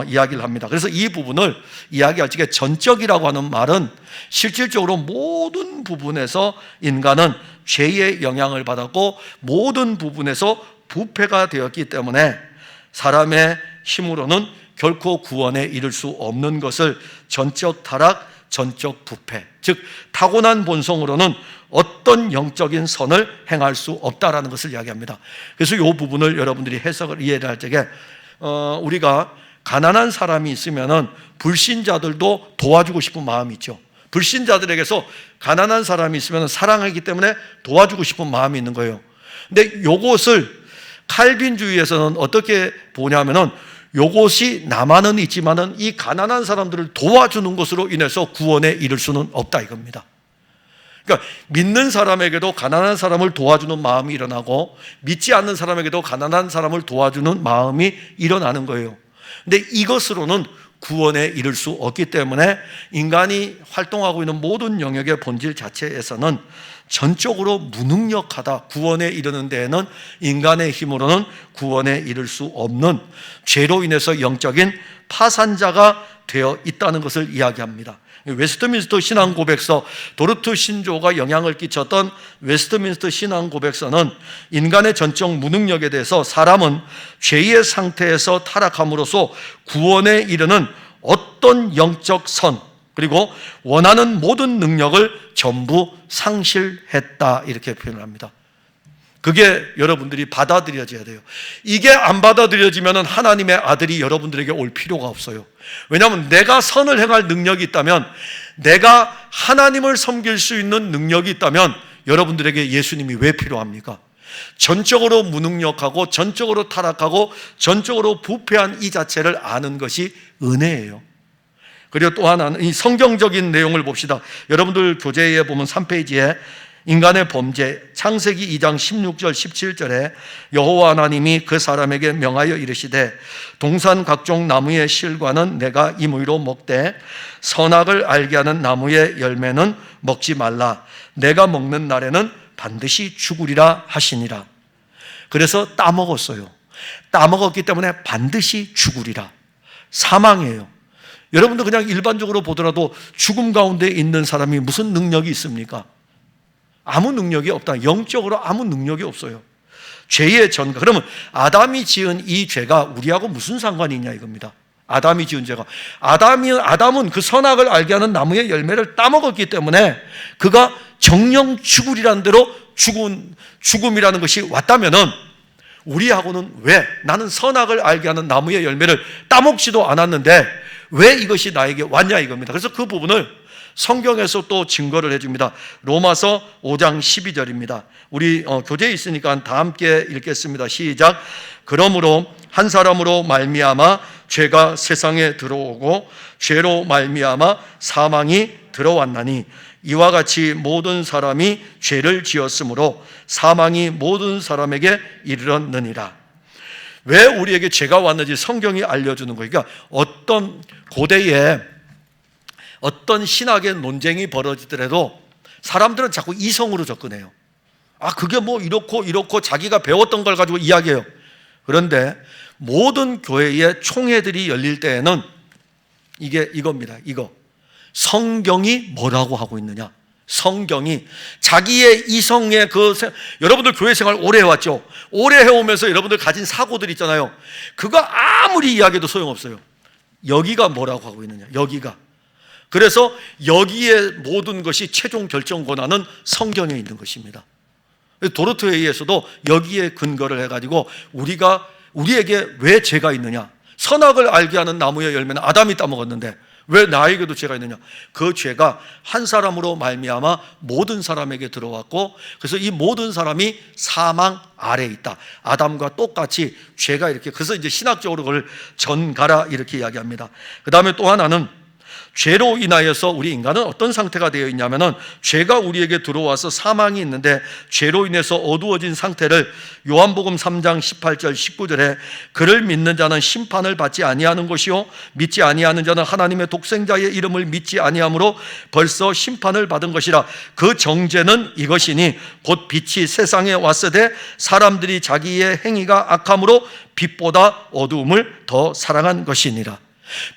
이야기를 합니다. 그래서 이 부분을 이야기할 적에 전적이라고 하는 말은 실질적으로 모든 부분에서 인간은 죄의 영향을 받았고 모든 부분에서 부패가 되었기 때문에 사람의 힘으로는 결코 구원에 이를 수 없는 것을 전적 타락, 전적 부패, 즉 타고난 본성으로는 어떤 영적인 선을 행할 수 없다라는 것을 이야기합니다. 그래서 이 부분을 여러분들이 해석을 이해를 할 적에 우리가 가난한 사람이 있으면은 불신자들도 도와주고 싶은 마음이 있죠. 불신자들에게서 가난한 사람이 있으면 사랑하기 때문에 도와주고 싶은 마음이 있는 거예요. 근데 이것을 칼빈주의에서는 어떻게 보냐면은 요것이 남아는 있지만은 이 가난한 사람들을 도와주는 것으로 인해서 구원에 이를 수는 없다 이겁니다. 그러니까 믿는 사람에게도 가난한 사람을 도와주는 마음이 일어나고 믿지 않는 사람에게도 가난한 사람을 도와주는 마음이 일어나는 거예요. 근데 이것으로는 구원에 이를 수 없기 때문에 인간이 활동하고 있는 모든 영역의 본질 자체에서는 전적으로 무능력하다, 구원에 이르는 데에는 인간의 힘으로는 구원에 이를 수 없는 죄로 인해서 영적인 파산자가 되어 있다는 것을 이야기합니다. 웨스트민스터 신앙고백서, 도르트 신조가 영향을 끼쳤던 웨스트민스터 신앙고백서는 인간의 전적 무능력에 대해서 사람은 죄의 상태에서 타락함으로써 구원에 이르는 어떤 영적 선 그리고 원하는 모든 능력을 전부 상실했다 이렇게 표현을 합니다. 그게 여러분들이 받아들여져야 돼요. 이게 안 받아들여지면 하나님의 아들이 여러분들에게 올 필요가 없어요. 왜냐하면 내가 선을 행할 능력이 있다면, 내가 하나님을 섬길 수 있는 능력이 있다면 여러분들에게 예수님이 왜 필요합니까? 전적으로 무능력하고 전적으로 타락하고 전적으로 부패한 이 자체를 아는 것이 은혜예요. 그리고 또 하나는 이 성경적인 내용을 봅시다. 여러분들 교재에 보면 3페이지에 인간의 범죄, 창세기 2장 16절 17절에 여호와 하나님이 그 사람에게 명하여 이르시되 동산 각종 나무의 실과는 내가 임의로 먹되 선악을 알게 하는 나무의 열매는 먹지 말라. 내가 먹는 날에는 반드시 죽으리라 하시니라. 그래서 따먹었어요. 따먹었기 때문에 반드시 죽으리라. 사망이에요. 여러분들 그냥 일반적으로 보더라도 죽음 가운데 있는 사람이 무슨 능력이 있습니까? 아무 능력이 없다. 영적으로 아무 능력이 없어요. 죄의 전가. 그러면 아담이 지은 이 죄가 우리하고 무슨 상관이 있냐 이겁니다. 아담이 지은 죄가. 아담은 그 선악을 알게 하는 나무의 열매를 따먹었기 때문에 그가 정령 죽으리라는 대로 죽음이라는 것이 왔다면은 우리하고는 왜 나는 선악을 알게 하는 나무의 열매를 따먹지도 않았는데 왜 이것이 나에게 왔냐 이겁니다. 그래서 그 부분을 성경에서 또 증거를 해줍니다. 로마서 5장 12절입니다. 우리 교재에 있으니까 다 함께 읽겠습니다. 시작. 그러므로 한 사람으로 말미암아 죄가 세상에 들어오고 죄로 말미암아 사망이 들어왔나니 이와 같이 모든 사람이 죄를 지었으므로 사망이 모든 사람에게 이르렀느니라. 왜 우리에게 죄가 왔는지 성경이 알려주는 거예요. 그러니까 어떤 고대에 어떤 신학의 논쟁이 벌어지더라도 사람들은 자꾸 이성으로 접근해요. 그게 뭐 이렇고 자기가 배웠던 걸 가지고 이야기해요. 그런데 모든 교회의 총회들이 열릴 때에는 이겁니다. 성경이 뭐라고 하고 있느냐? 성경이 자기의 이성의 여러분들 교회 생활 오래 해왔죠? 오래 해오면서 여러분들 가진 사고들 있잖아요. 그거 아무리 이야기해도 소용없어요. 여기가 뭐라고 하고 있느냐? 여기가. 그래서 여기에 모든 것이 최종 결정 권한은 성경에 있는 것입니다. 도르토에이에서도 여기에 근거를 해가지고 우리에게 왜 죄가 있느냐, 선악을 알게 하는 나무의 열매는 아담이 따먹었는데 왜 나에게도 죄가 있느냐, 그 죄가 한 사람으로 말미암아 모든 사람에게 들어왔고, 그래서 이 모든 사람이 사망 아래에 있다. 아담과 똑같이 죄가 이렇게, 그래서 이제 신학적으로 그걸 전가라 이렇게 이야기합니다. 그 다음에 또 하나는 죄로 인하여서 우리 인간은 어떤 상태가 되어 있냐면은, 죄가 우리에게 들어와서 사망이 있는데 죄로 인해서 어두워진 상태를 요한복음 3장 18절 19절에 그를 믿는 자는 심판을 받지 아니하는 것이요 믿지 아니하는 자는 하나님의 독생자의 이름을 믿지 아니하므로 벌써 심판을 받은 것이라. 그 정죄는 이것이니 곧 빛이 세상에 왔으되 사람들이 자기의 행위가 악함으로 빛보다 어두움을 더 사랑한 것이니라.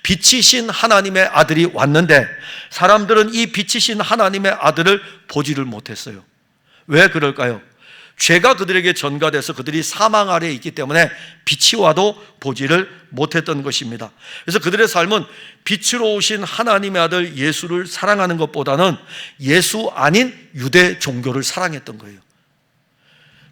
빛이신 하나님의 아들이 왔는데 사람들은 이 빛이신 하나님의 아들을 보지를 못했어요. 왜 그럴까요? 죄가 그들에게 전가돼서 그들이 사망 아래에 있기 때문에 빛이 와도 보지를 못했던 것입니다. 그래서 그들의 삶은 빛으로 오신 하나님의 아들 예수를 사랑하는 것보다는 예수 아닌 유대 종교를 사랑했던 거예요.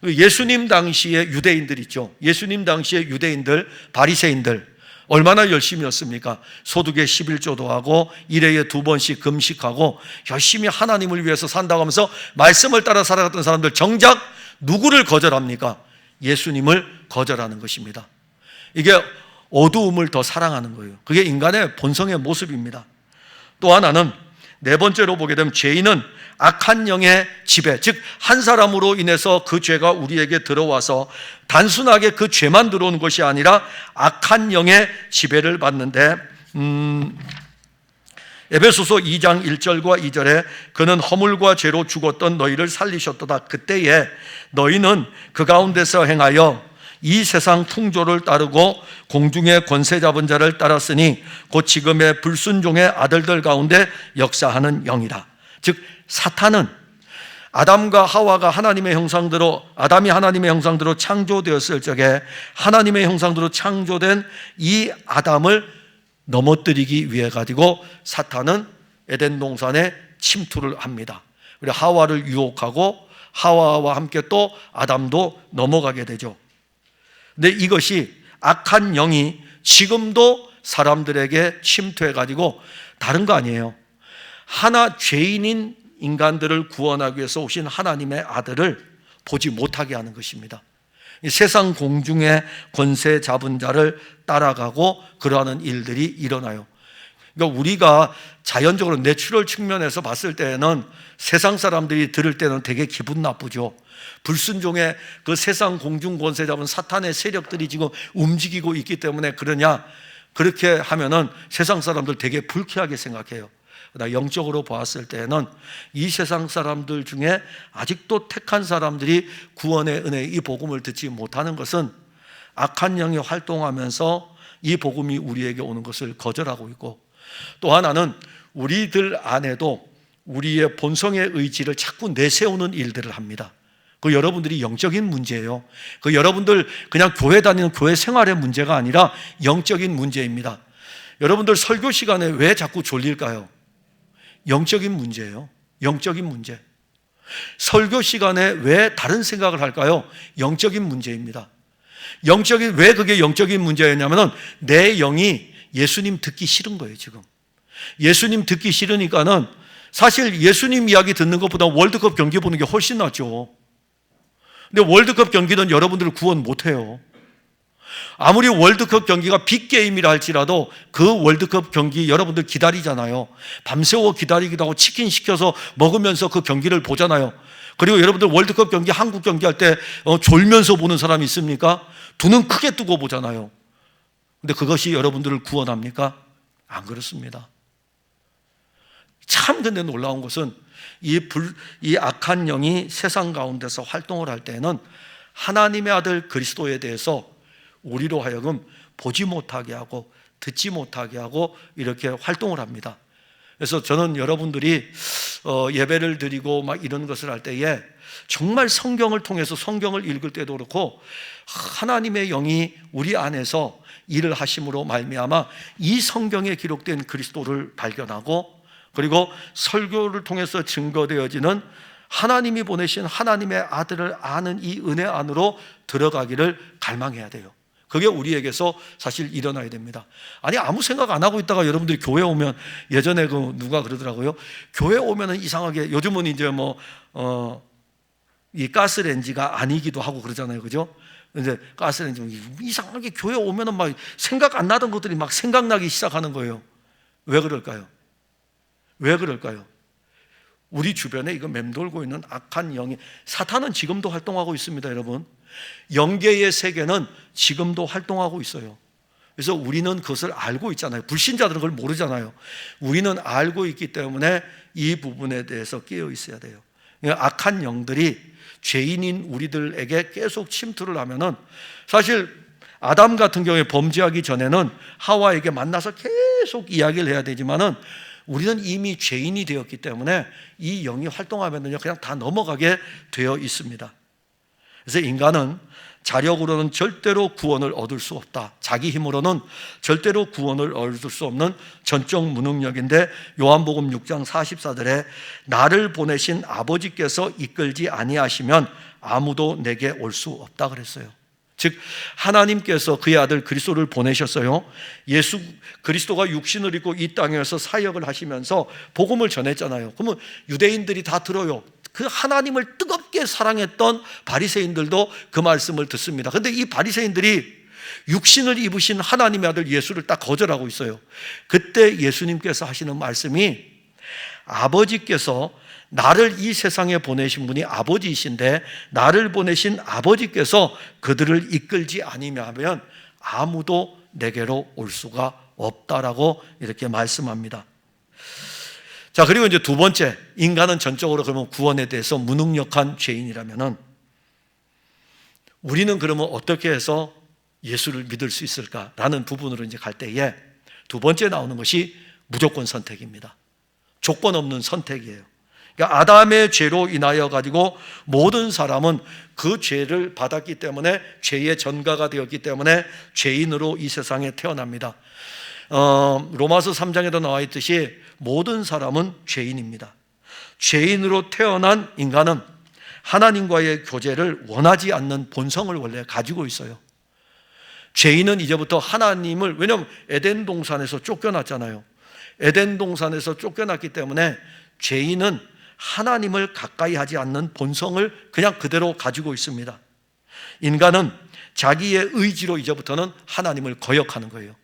예수님 당시에 유대인들 있죠. 예수님 당시에 유대인들, 바리새인들 얼마나 열심히 했습니까? 소득의 11조도 하고 1회에 2번씩 금식하고 열심히 하나님을 위해서 산다고 하면서 말씀을 따라 살아갔던 사람들, 정작 누구를 거절합니까? 예수님을 거절하는 것입니다. 이게 어두움을 더 사랑하는 거예요. 그게 인간의 본성의 모습입니다. 또 하나는, 네 번째로 보게 되면 죄인은 악한 영의 지배, 즉 한 사람으로 인해서 그 죄가 우리에게 들어와서 단순하게 그 죄만 들어오는 것이 아니라 악한 영의 지배를 받는데, 에베소서 2장 1절과 2절에 그는 허물과 죄로 죽었던 너희를 살리셨도다. 그때에 너희는 그 가운데서 행하여 이 세상 풍조를 따르고 공중의 권세 잡은 자를 따랐으니 곧 지금의 불순종의 아들들 가운데 역사하는 영이다. 즉 사탄은 아담과 하와가 하나님의 형상대로, 아담이 하나님의 형상대로 창조되었을 적에 하나님의 형상대로 창조된 이 아담을 넘어뜨리기 위해 가지고 사탄은 에덴 동산에 침투를 합니다. 그리고 하와를 유혹하고 하와와 함께 또 아담도 넘어가게 되죠. 근데 이것이 악한 영이 지금도 사람들에게 침투해 가지고 다른 거 아니에요. 하나 죄인인 인간들을 구원하기 위해서 오신 하나님의 아들을 보지 못하게 하는 것입니다. 세상 공중의 권세 잡은 자를 따라가고 그러하는 일들이 일어나요. 그러니까 우리가 자연적으로 내추럴 측면에서 봤을 때는 세상 사람들이 들을 때는 되게 기분 나쁘죠. 불순종의 그 세상 공중 권세 잡은 사탄의 세력들이 지금 움직이고 있기 때문에 그러냐, 그렇게 하면은 세상 사람들 되게 불쾌하게 생각해요. 영적으로 보았을 때는 이 세상 사람들 중에 아직도 택한 사람들이 구원의 은혜, 이 복음을 듣지 못하는 것은 악한 영이 활동하면서 이 복음이 우리에게 오는 것을 거절하고 있고, 또 하나는 우리들 안에도 우리의 본성의 의지를 자꾸 내세우는 일들을 합니다. 그 여러분들이 영적인 문제예요. 그 여러분들 그냥 교회 다니는 교회 생활의 문제가 아니라 영적인 문제입니다. 여러분들 설교 시간에 왜 자꾸 졸릴까요? 영적인 문제예요. 영적인 문제. 설교 시간에 왜 다른 생각을 할까요? 영적인 문제입니다. 왜 그게 영적인 문제였냐면은 내 영이 예수님 듣기 싫은 거예요, 지금. 예수님 듣기 싫으니까는 사실 예수님 이야기 듣는 것보다 월드컵 경기 보는 게 훨씬 낫죠. 근데 월드컵 경기는 여러분들을 구원 못 해요. 아무리 월드컵 경기가 빅게임이라 할지라도 그 월드컵 경기 여러분들 기다리잖아요. 밤새워 기다리기도 하고 치킨 시켜서 먹으면서 그 경기를 보잖아요. 그리고 여러분들 월드컵 경기, 한국 경기 할 때 졸면서 보는 사람이 있습니까? 두 눈 크게 뜨고 보잖아요. 근데 그것이 여러분들을 구원합니까? 안 그렇습니다. 참 근데 놀라운 것은 이 악한 영이 세상 가운데서 활동을 할 때는 하나님의 아들 그리스도에 대해서 우리로 하여금 보지 못하게 하고 듣지 못하게 하고 이렇게 활동을 합니다. 그래서 저는 여러분들이 예배를 드리고 막 이런 것을 할 때에 정말 성경을 통해서 성경을 읽을 때도 그렇고 하나님의 영이 우리 안에서 일을 하심으로 말미암아 이 성경에 기록된 그리스도를 발견하고 그리고 설교를 통해서 증거되어지는 하나님이 보내신 하나님의 아들을 아는 이 은혜 안으로 들어가기를 갈망해야 돼요. 그게 우리에게서 사실 일어나야 됩니다. 아니, 아무 생각 안 하고 있다가 여러분들이 교회 오면, 예전에 누가 그러더라고요. 교회 오면은 이상하게, 요즘은 이제 이 가스레인지가 아니기도 하고 그러잖아요. 그죠? 이제 가스레인지 이상하게 교회 오면은 막 생각 안 나던 것들이 막 생각나기 시작하는 거예요. 왜 그럴까요? 왜 그럴까요? 우리 주변에 이거 맴돌고 있는 악한 영이, 사탄은 지금도 활동하고 있습니다, 여러분. 영계의 세계는 지금도 활동하고 있어요. 그래서 우리는 그것을 알고 있잖아요. 불신자들은 그걸 모르잖아요. 우리는 알고 있기 때문에 이 부분에 대해서 깨어 있어야 돼요. 악한 영들이 죄인인 우리들에게 계속 침투를 하면은, 사실 아담 같은 경우에 범죄하기 전에는 하와에게 만나서 계속 이야기를 해야 되지만은 우리는 이미 죄인이 되었기 때문에 이 영이 활동하면요 그냥 다 넘어가게 되어 있습니다. 그래서 인간은 자력으로는 절대로 구원을 얻을 수 없다. 자기 힘으로는 절대로 구원을 얻을 수 없는 전적 무능력인데, 요한복음 6장 44절에 나를 보내신 아버지께서 이끌지 아니하시면 아무도 내게 올 수 없다 그랬어요. 즉 하나님께서 그의 아들 그리스도를 보내셨어요. 예수 그리스도가 육신을 입고 이 땅에서 사역을 하시면서 복음을 전했잖아요. 그러면 유대인들이 다 들어요. 그 하나님을 뜨겁게 사랑했던 바리새인들도 그 말씀을 듣습니다. 그런데 이 바리새인들이 육신을 입으신 하나님의 아들 예수를 딱 거절하고 있어요. 그때 예수님께서 하시는 말씀이, 아버지께서 나를 이 세상에 보내신 분이 아버지이신데 나를 보내신 아버지께서 그들을 이끌지 아니하면 아무도 내게로 올 수가 없다라고 이렇게 말씀합니다. 자, 그리고 이제 두 번째, 인간은 전적으로 그러면 구원에 대해서 무능력한 죄인이라면은 우리는 그러면 어떻게 해서 예수를 믿을 수 있을까라는 부분으로 이제 갈 때에 두 번째 나오는 것이 무조건 선택입니다. 조건 없는 선택이에요. 그러니까 아담의 죄로 인하여 가지고 모든 사람은 그 죄를 받았기 때문에, 죄의 전가가 되었기 때문에 죄인으로 이 세상에 태어납니다. 로마서 3장에도 나와 있듯이 모든 사람은 죄인입니다. 죄인으로 태어난 인간은 하나님과의 교제를 원하지 않는 본성을 원래 가지고 있어요. 죄인은 이제부터 하나님을, 왜냐하면 에덴 동산에서 쫓겨났잖아요. 에덴 동산에서 쫓겨났기 때문에 죄인은 하나님을 가까이 하지 않는 본성을 그냥 그대로 가지고 있습니다. 인간은 자기의 의지로 이제부터는 하나님을 거역하는 거예요.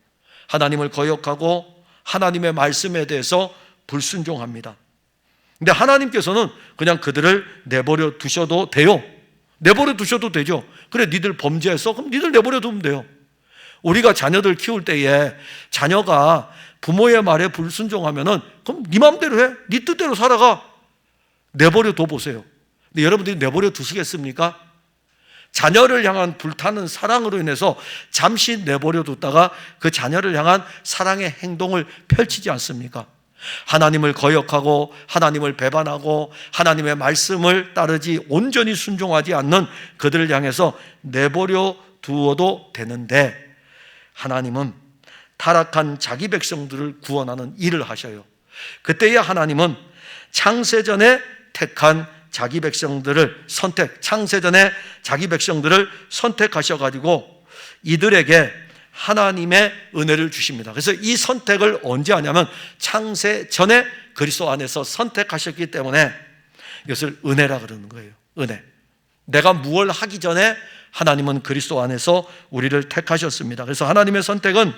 하나님을 거역하고 하나님의 말씀에 대해서 불순종합니다. 근데 하나님께서는 그냥 그들을 내버려 두셔도 돼요. 내버려 두셔도 되죠. 그래, 니들 범죄했어? 그럼 니들 내버려 두면 돼요. 우리가 자녀들 키울 때에 자녀가 부모의 말에 불순종하면은 그럼 네 마음대로 해. 네 뜻대로 살아가. 내버려 둬보세요. 근데 여러분들이 내버려 두시겠습니까? 자녀를 향한 불타는 사랑으로 인해서 잠시 내버려 뒀다가 그 자녀를 향한 사랑의 행동을 펼치지 않습니까? 하나님을 거역하고 하나님을 배반하고 하나님의 말씀을 따르지 온전히 순종하지 않는 그들을 향해서 내버려 두어도 되는데, 하나님은 타락한 자기 백성들을 구원하는 일을 하셔요. 그때에 하나님은 창세전에 택한 자기 백성들을 창세전에 자기 백성들을 선택하셔가지고 이들에게 하나님의 은혜를 주십니다. 그래서 이 선택을 언제 하냐면 창세전에 그리스도 안에서 선택하셨기 때문에 이것을 은혜라 그러는 거예요. 은혜. 내가 무엇을 하기 전에 하나님은 그리스도 안에서 우리를 택하셨습니다. 그래서 하나님의 선택은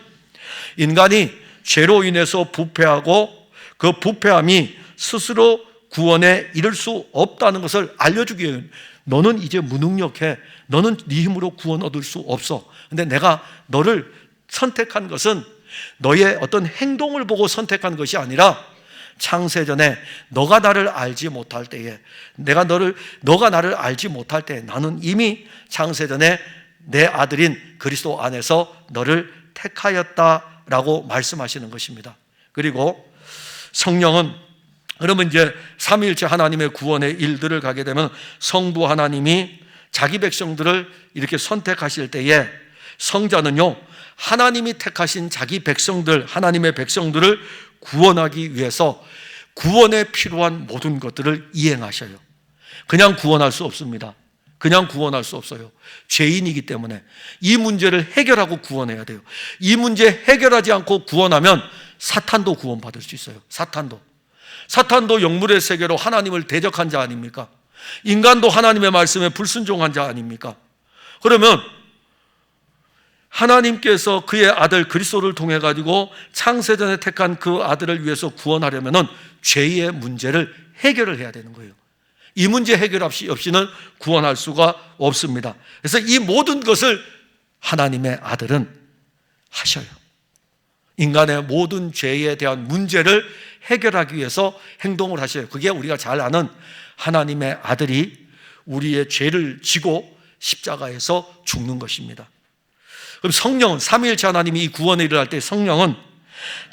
인간이 죄로 인해서 부패하고 그 부패함이 스스로 구원에 이를 수 없다는 것을 알려주기 위해, 너는 이제 무능력해. 너는 네 힘으로 구원 얻을 수 없어. 근데 내가 너를 선택한 것은 너의 어떤 행동을 보고 선택한 것이 아니라 창세전에 너가 나를 알지 못할 때에, 너가 나를 알지 못할 때 나는 이미 창세전에 내 아들인 그리스도 안에서 너를 택하였다라고 말씀하시는 것입니다. 그리고 성령은, 그러면 이제 삼위일체 하나님의 구원의 일들을 가게 되면 성부 하나님이 자기 백성들을 이렇게 선택하실 때에 성자는요, 하나님이 택하신 자기 백성들, 하나님의 백성들을 구원하기 위해서 구원에 필요한 모든 것들을 이행하셔요. 그냥 구원할 수 없습니다. 그냥 구원할 수 없어요. 죄인이기 때문에 이 문제를 해결하고 구원해야 돼요. 이 문제 해결하지 않고 구원하면 사탄도 구원받을 수 있어요. 사탄도 영물의 세계로 하나님을 대적한 자 아닙니까? 인간도 하나님의 말씀에 불순종한 자 아닙니까? 그러면 하나님께서 그의 아들 그리스도를 통해 가지고 창세전에 택한 그 아들을 위해서 구원하려면 죄의 문제를 해결을 해야 되는 거예요. 이 문제 해결 없이는 구원할 수가 없습니다. 그래서 이 모든 것을 하나님의 아들은 하셔요. 인간의 모든 죄에 대한 문제를 해결하기 위해서 행동을 하셔요. 그게 우리가 잘 아는 하나님의 아들이 우리의 죄를 지고 십자가에서 죽는 것입니다. 그럼 성령은, 삼위일체 하나님이 이 구원의 일을 할 때 성령은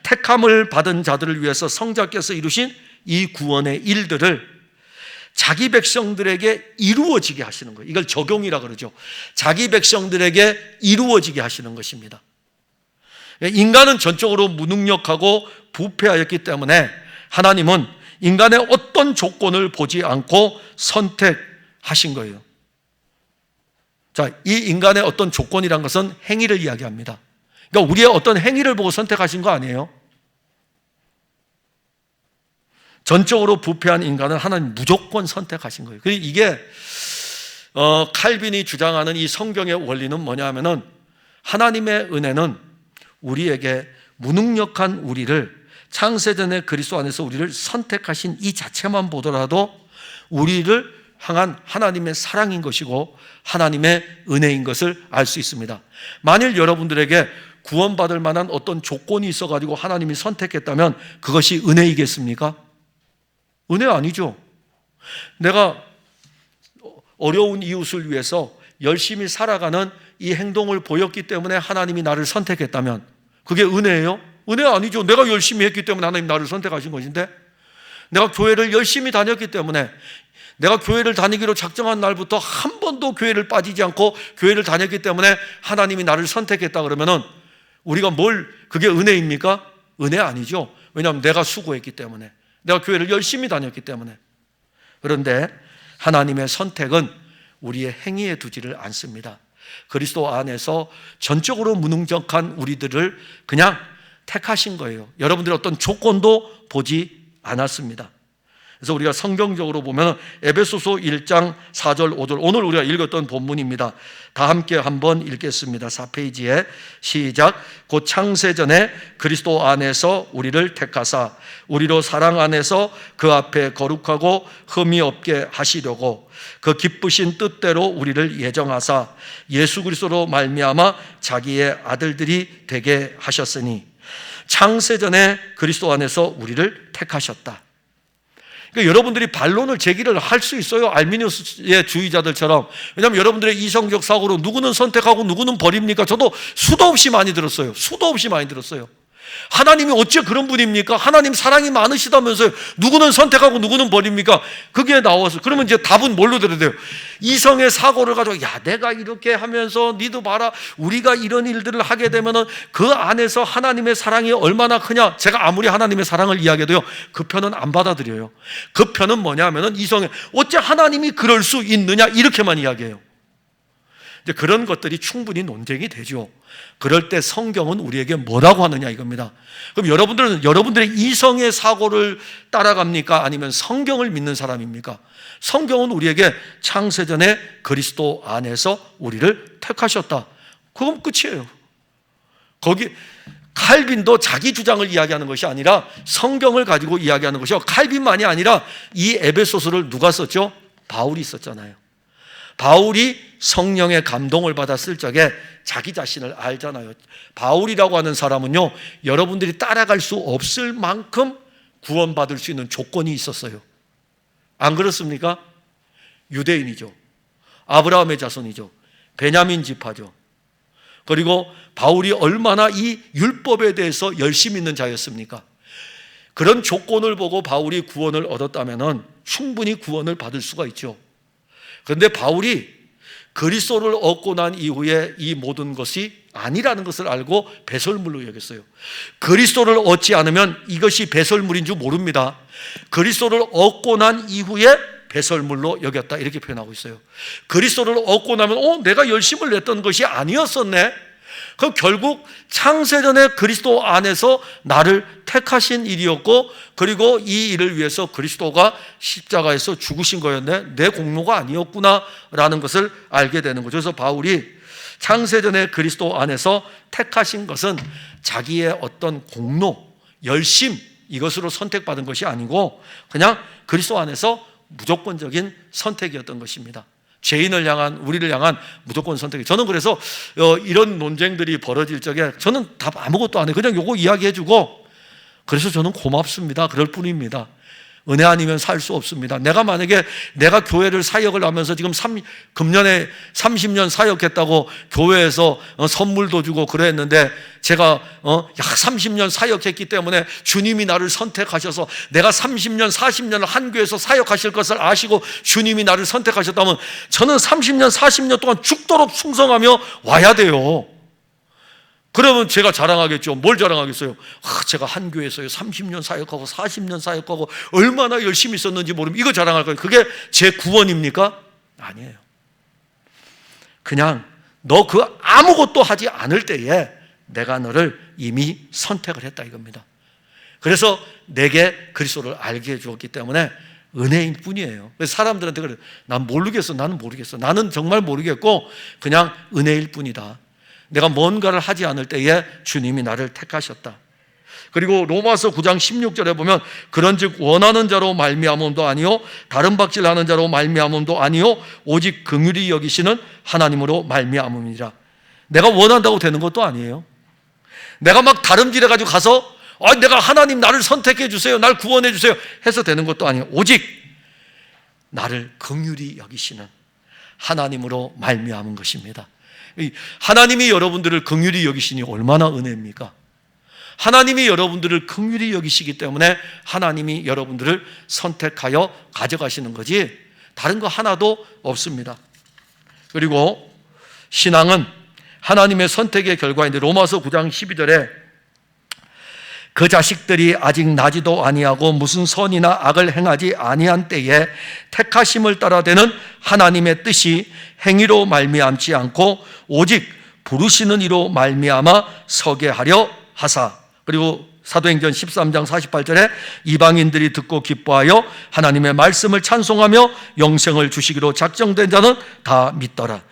택함을 받은 자들을 위해서 성자께서 이루신 이 구원의 일들을 자기 백성들에게 이루어지게 하시는 거예요. 이걸 적용이라 그러죠. 자기 백성들에게 이루어지게 하시는 것입니다. 인간은 전적으로 무능력하고 부패하였기 때문에 하나님은 인간의 어떤 조건을 보지 않고 선택하신 거예요. 자, 이 인간의 어떤 조건이란 것은 행위를 이야기합니다. 그러니까 우리의 어떤 행위를 보고 선택하신 거 아니에요? 전적으로 부패한 인간은 하나님 무조건 선택하신 거예요. 그리고 이게 칼빈이 주장하는 이 성경의 원리는 뭐냐면은 하나님의 은혜는 우리에게 무능력한 우리를 창세전에 그리스도 안에서 우리를 선택하신 이 자체만 보더라도 우리를 향한 하나님의 사랑인 것이고 하나님의 은혜인 것을 알 수 있습니다. 만일 여러분들에게 구원받을 만한 어떤 조건이 있어가지고 하나님이 선택했다면 그것이 은혜이겠습니까? 은혜 아니죠. 내가 어려운 이웃을 위해서 열심히 살아가는 이 행동을 보였기 때문에 하나님이 나를 선택했다면 그게 은혜예요? 은혜 아니죠. 내가 열심히 했기 때문에 하나님 나를 선택하신 것인데, 내가 교회를 열심히 다녔기 때문에, 내가 교회를 다니기로 작정한 날부터 한 번도 교회를 빠지지 않고 교회를 다녔기 때문에 하나님이 나를 선택했다 그러면은 우리가 그게 은혜입니까? 은혜 아니죠. 왜냐하면 내가 수고했기 때문에, 내가 교회를 열심히 다녔기 때문에. 그런데 하나님의 선택은 우리의 행위에 두지를 않습니다. 그리스도 안에서 전적으로 무능력한 우리들을 그냥 택하신 거예요. 여러분들의 어떤 조건도 보지 않았습니다. 그래서 우리가 성경적으로 보면 에베소서 1장 4절 5절, 오늘 우리가 읽었던 본문입니다. 다 함께 한번 읽겠습니다. 4페이지에 시작. 곧 창세전에 그리스도 안에서 우리를 택하사 우리로 사랑 안에서 그 앞에 거룩하고 흠이 없게 하시려고 그 기쁘신 뜻대로 우리를 예정하사 예수 그리스도로 말미암아 자기의 아들들이 되게 하셨으니 창세전에 그리스도 안에서 우리를 택하셨다. 그러니까 여러분들이 반론을 제기를 할 수 있어요. 알미니우스의 주의자들처럼. 왜냐하면 여러분들의 이성적 사고로 누구는 선택하고 누구는 버립니까? 저도 수도 없이 많이 들었어요. 하나님이 어째 그런 분입니까? 하나님 사랑이 많으시다면서요. 누구는 선택하고 누구는 버립니까? 그게 나와서 그러면 이제 답은 뭘로 들어야 돼요? 이성의 사고를 가지고 내가 이렇게 하면서 니도 봐라, 우리가 이런 일들을 하게 되면은 그 안에서 하나님의 사랑이 얼마나 크냐. 제가 아무리 하나님의 사랑을 이야기해도요, 그 편은 안 받아들여요. 그 편은 뭐냐면은 이성의 어째 하나님이 그럴 수 있느냐 이렇게만 이야기해요. 이제 그런 것들이 충분히 논쟁이 되죠. 그럴 때 성경은 우리에게 뭐라고 하느냐 이겁니다. 그럼 여러분들은 여러분들의 이성의 사고를 따라갑니까? 아니면 성경을 믿는 사람입니까? 성경은 우리에게 창세전에 그리스도 안에서 우리를 택하셨다. 그건 끝이에요. 거기 칼빈도 자기 주장을 이야기하는 것이 아니라 성경을 가지고 이야기하는 것이요. 칼빈만이 아니라 이 에베소서를 누가 썼죠? 바울이 썼잖아요. 바울이 성령의 감동을 받아 쓸 적에 자기 자신을 알잖아요. 바울이라고 하는 사람은요, 여러분들이 따라갈 수 없을 만큼 구원받을 수 있는 조건이 있었어요. 안 그렇습니까? 유대인이죠. 아브라함의 자손이죠. 베냐민 지파죠. 그리고 바울이 얼마나 이 율법에 대해서 열심히 있는 자였습니까? 그런 조건을 보고 바울이 구원을 얻었다면 충분히 구원을 받을 수가 있죠. 그런데 바울이 그리스도를 얻고 난 이후에 이 모든 것이 아니라는 것을 알고 배설물로 여겼어요. 그리스도를 얻지 않으면 이것이 배설물인 줄 모릅니다. 그리스도를 얻고 난 이후에 배설물로 여겼다, 이렇게 표현하고 있어요. 그리스도를 얻고 나면 내가 열심을 냈던 것이 아니었었네. 그럼 결국 창세전에 그리스도 안에서 나를 택하신 일이었고, 그리고 이 일을 위해서 그리스도가 십자가에서 죽으신 거였네, 내 공로가 아니었구나 라는 것을 알게 되는 거죠. 그래서 바울이 창세전에 그리스도 안에서 택하신 것은 자기의 어떤 공로, 열심, 이것으로 선택받은 것이 아니고 그냥 그리스도 안에서 무조건적인 선택이었던 것입니다. 죄인을 향한, 우리를 향한 무조건 선택이. 저는 그래서 이런 논쟁들이 벌어질 적에 저는 답 아무것도 안 해요. 그냥 요거 이야기해주고, 그래서 저는 고맙습니다, 그럴 뿐입니다. 은혜 아니면 살 수 없습니다. 내가 만약에 내가 교회를 사역을 하면서 지금 금년에 30년 사역했다고 교회에서 선물도 주고 그랬는데, 제가 약 30년 사역했기 때문에 주님이 나를 선택하셔서 내가 30년 40년을 한 교회에서 사역하실 것을 아시고 주님이 나를 선택하셨다면 저는 30년 40년 동안 죽도록 충성하며 와야 돼요. 그러면 제가 자랑하겠죠. 뭘 자랑하겠어요? 제가 한 교회에서요 30년 사역하고 40년 사역하고 얼마나 열심히 있었는지 모르면 이거 자랑할 거예요. 그게 제 구원입니까? 아니에요. 그냥 너 그 아무것도 하지 않을 때에 내가 너를 이미 선택을 했다, 이겁니다. 그래서 내게 그리스도를 알게 해주었기 때문에 은혜인 뿐이에요. 그래서 사람들한테 그래요. 난 모르겠어, 나는 모르겠어, 나는 정말 모르겠고 그냥 은혜일 뿐이다. 내가 뭔가를 하지 않을 때에 주님이 나를 택하셨다. 그리고 로마서 9장 16절에 보면 그런즉 원하는 자로 말미암음도 아니요 다른 박질하는 자로 말미암음도 아니요 오직 긍휼히 여기시는 하나님으로 말미암음이라. 내가 원한다고 되는 것도 아니에요. 내가 막 다름질해가지고 가서 내가 하나님 나를 선택해 주세요, 날 구원해 주세요 해서 되는 것도 아니에요. 오직 나를 긍휼히 여기시는 하나님으로 말미암은 것입니다. 하나님이 여러분들을 긍휼히 여기시니 얼마나 은혜입니까? 하나님이 여러분들을 긍휼히 여기시기 때문에 하나님이 여러분들을 선택하여 가져가시는 거지 다른 거 하나도 없습니다. 그리고 신앙은 하나님의 선택의 결과인데, 로마서 9장 12절에 그 자식들이 아직 나지도 아니하고 무슨 선이나 악을 행하지 아니한 때에 택하심을 따라 되는 하나님의 뜻이 행위로 말미암지 않고 오직 부르시는 이로 말미암아 서게 하려 하사. 그리고 사도행전 13장 48절에 이방인들이 듣고 기뻐하여 하나님의 말씀을 찬송하며 영생을 주시기로 작정된 자는 다 믿더라.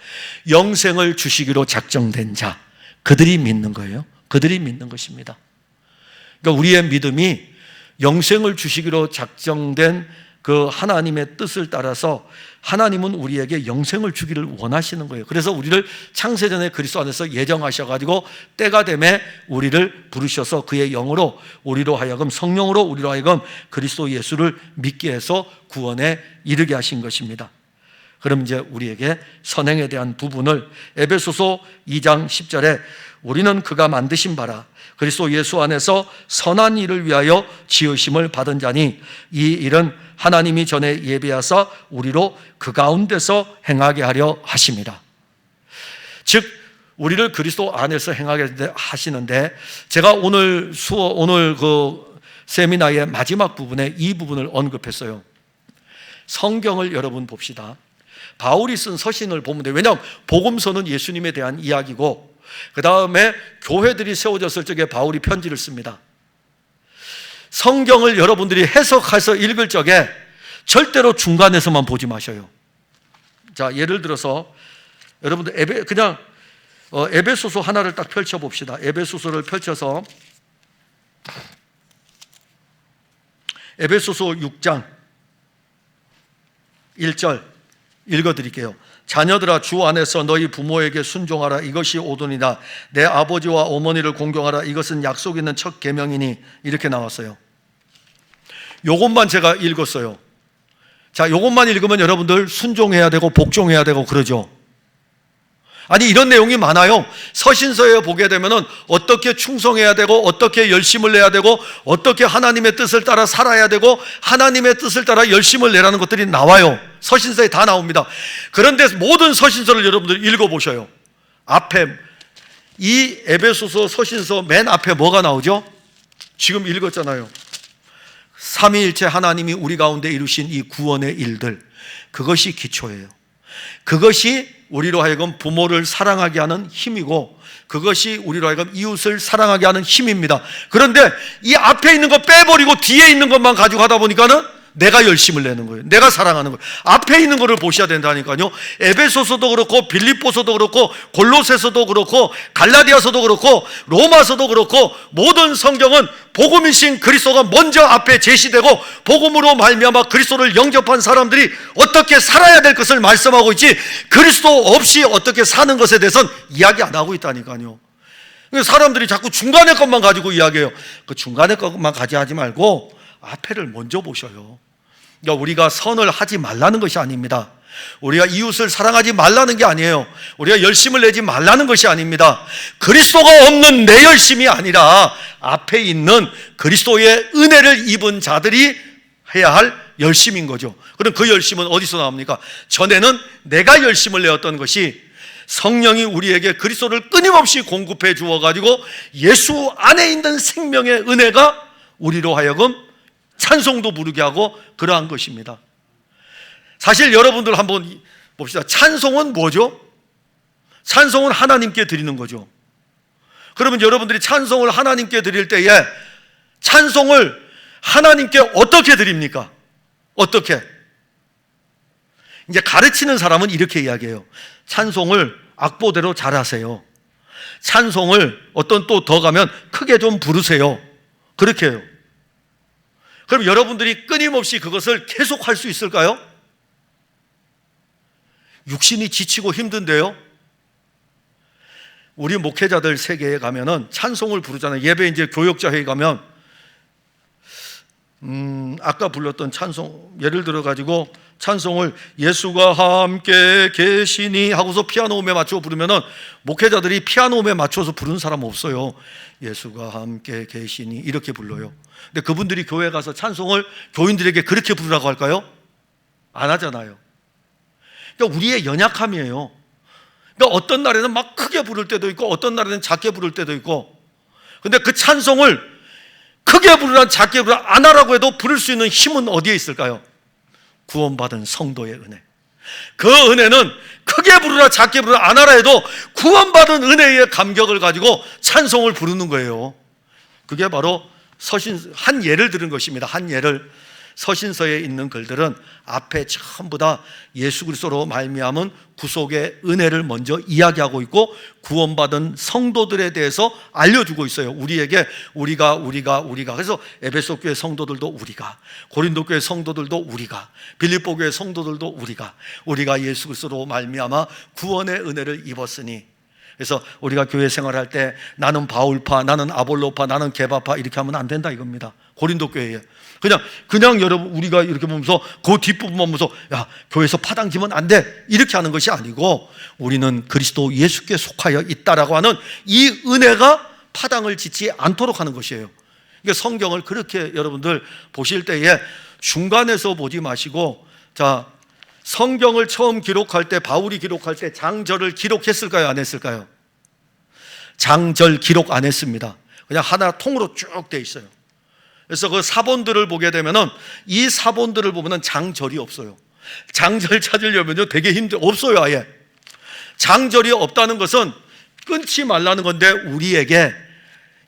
영생을 주시기로 작정된 자, 그들이 믿는 거예요. 그들이 믿는 것입니다. 그러니까 우리의 믿음이 영생을 주시기로 작정된 그 하나님의 뜻을 따라서 하나님은 우리에게 영생을 주기를 원하시는 거예요. 그래서 우리를 창세전에 그리스도 안에서 예정하셔가지고 때가 되매 우리를 부르셔서 그의 영으로 우리로 하여금, 성령으로 우리로 하여금 그리스도 예수를 믿게 해서 구원에 이르게 하신 것입니다. 그럼 이제 우리에게 선행에 대한 부분을 에베소서 2장 10절에 우리는 그가 만드신 바라 그리스도 예수 안에서 선한 일을 위하여 지으심을 받은 자니 이 일은 하나님이 전에 예비하사 우리로 그 가운데서 행하게 하려 하십니다. 즉 우리를 그리스도 안에서 행하게 하시는데, 제가 오늘 그 세미나의 마지막 부분에 이 부분을 언급했어요. 성경을 여러분 봅시다. 바울이 쓴 서신을 보면 돼요. 왜냐하면 복음서는 예수님에 대한 이야기고 그 다음에 교회들이 세워졌을 적에 바울이 편지를 씁니다. 성경을 여러분들이 해석해서 읽을 적에 절대로 중간에서만 보지 마셔요. 자, 예를 들어서 여러분들 그냥 에베소서 하나를 딱 펼쳐봅시다. 에베소서를 펼쳐서 에베소서 6장 1절 읽어드릴게요. 자녀들아 주 안에서 너희 부모에게 순종하라. 이것이 오도니라. 내 아버지와 어머니를 공경하라. 이것은 약속 있는 첫 계명이니. 이렇게 나왔어요. 요것만 제가 읽었어요. 자, 요것만 읽으면 여러분들 순종해야 되고 복종해야 되고 그러죠. 아니 이런 내용이 많아요. 서신서에 보게 되면은 어떻게 충성해야 되고 어떻게 열심을 내야 되고 어떻게 하나님의 뜻을 따라 살아야 되고 하나님의 뜻을 따라 열심을 내라는 것들이 나와요. 서신서에 다 나옵니다. 그런데 모든 서신서를 여러분들 읽어보셔요. 앞에 이 에베소서 서신서 맨 앞에 뭐가 나오죠? 지금 읽었잖아요. 삼위일체 하나님이 우리 가운데 이루신 이 구원의 일들, 그것이 기초예요. 그것이 우리로 하여금 부모를 사랑하게 하는 힘이고, 그것이 우리로 하여금 이웃을 사랑하게 하는 힘입니다. 그런데 이 앞에 있는 거 빼버리고 뒤에 있는 것만 가지고 하다 보니까는 내가 열심을 내는 거예요. 내가 사랑하는 거예요. 앞에 있는 거를 보셔야 된다니까요. 에베소서도 그렇고 빌립보서도 그렇고 골로새서도 그렇고 갈라디아서도 그렇고 로마서도 그렇고 모든 성경은 복음이신 그리스도가 먼저 앞에 제시되고 복음으로 말미암아 그리스도를 영접한 사람들이 어떻게 살아야 될 것을 말씀하고 있지, 그리스도 없이 어떻게 사는 것에 대해서는 이야기 안 하고 있다니까요. 사람들이 자꾸 중간의 것만 가지고 이야기해요. 그 중간의 것만 가지하지 말고 앞에를 먼저 보셔요. 그러니까 우리가 선을 하지 말라는 것이 아닙니다. 우리가 이웃을 사랑하지 말라는 게 아니에요. 우리가 열심을 내지 말라는 것이 아닙니다. 그리스도가 없는 내 열심이 아니라 앞에 있는 그리스도의 은혜를 입은 자들이 해야 할 열심인 거죠. 그럼 그 열심은 어디서 나옵니까? 전에는 내가 열심을 내었던 것이 성령이 우리에게 그리스도를 끊임없이 공급해 주어가지고 예수 안에 있는 생명의 은혜가 우리로 하여금 찬송도 부르게 하고 그러한 것입니다. 사실 여러분들 한번 봅시다. 찬송은 뭐죠? 찬송은 하나님께 드리는 거죠. 그러면 여러분들이 찬송을 하나님께 드릴 때에 찬송을 하나님께 어떻게 드립니까? 어떻게? 이제 가르치는 사람은 이렇게 이야기해요. 찬송을 악보대로 잘하세요. 찬송을 어떤 또 더 가면 크게 좀 부르세요. 그렇게 해요. 그럼 여러분들이 끊임없이 그것을 계속 할 수 있을까요? 육신이 지치고 힘든데요. 우리 목회자들 세계에 가면은 찬송을 부르잖아요. 예배 이제 교역자 회의 가면 아까 불렀던 찬송, 예를 들어 가지고 찬송을 예수가 함께 계시니 하고서 피아노 음에 맞춰 부르면은 목회자들이 피아노 음에 맞춰서 부르는 사람 없어요. 예수가 함께 계시니 이렇게 불러요. 근데 그분들이 교회 가서 찬송을 교인들에게 그렇게 부르라고 할까요? 안 하잖아요. 그러니까 우리의 연약함이에요. 그러니까 어떤 날에는 막 크게 부를 때도 있고 어떤 날에는 작게 부를 때도 있고, 근데 그 찬송을 크게 부르라 작게 부르라 안 하라고 해도 부를 수 있는 힘은 어디에 있을까요? 구원받은 성도의 은혜. 그 은혜는 크게 부르라 작게 부르라 안 하라 해도 구원받은 은혜의 감격을 가지고 찬송을 부르는 거예요. 그게 바로 한 예를 들은 것입니다. 한 예를. 서신서에 있는 글들은 앞에 전부 다 예수 그리스도로 말미암은 구속의 은혜를 먼저 이야기하고 있고 구원받은 성도들에 대해서 알려주고 있어요. 우리에게 우리가 그래서 에베소 교회 성도들도 우리가, 고린도 교회 성도들도 우리가, 빌립보 교회 성도들도 우리가 예수 그리스도로 말미암아 구원의 은혜를 입었으니, 그래서 우리가 교회 생활할 때 나는 바울파, 나는 아볼로파, 나는 게바파 이렇게 하면 안 된다 이겁니다. 고린도 교회에 그냥 여러분 우리가 이렇게 보면서 그 뒷부분만 보면서 야 교회에서 파당 지면 안 돼 이렇게 하는 것이 아니고 우리는 그리스도 예수께 속하여 있다라고 하는 이 은혜가 파당을 짓지 않도록 하는 것이에요. 그러니까 성경을 그렇게 여러분들 보실 때에 중간에서 보지 마시고, 자 성경을 처음 기록할 때 바울이 기록할 때 장절을 기록했을까요? 안 했을까요? 장절 기록 안 했습니다. 그냥 하나 통으로 쭉 돼 있어요. 그래서 그 사본들을 보게 되면은 이 사본들을 보면은 장절이 없어요. 장절 찾으려면요 되게 없어요. 아예 장절이 없다는 것은 끊지 말라는 건데 우리에게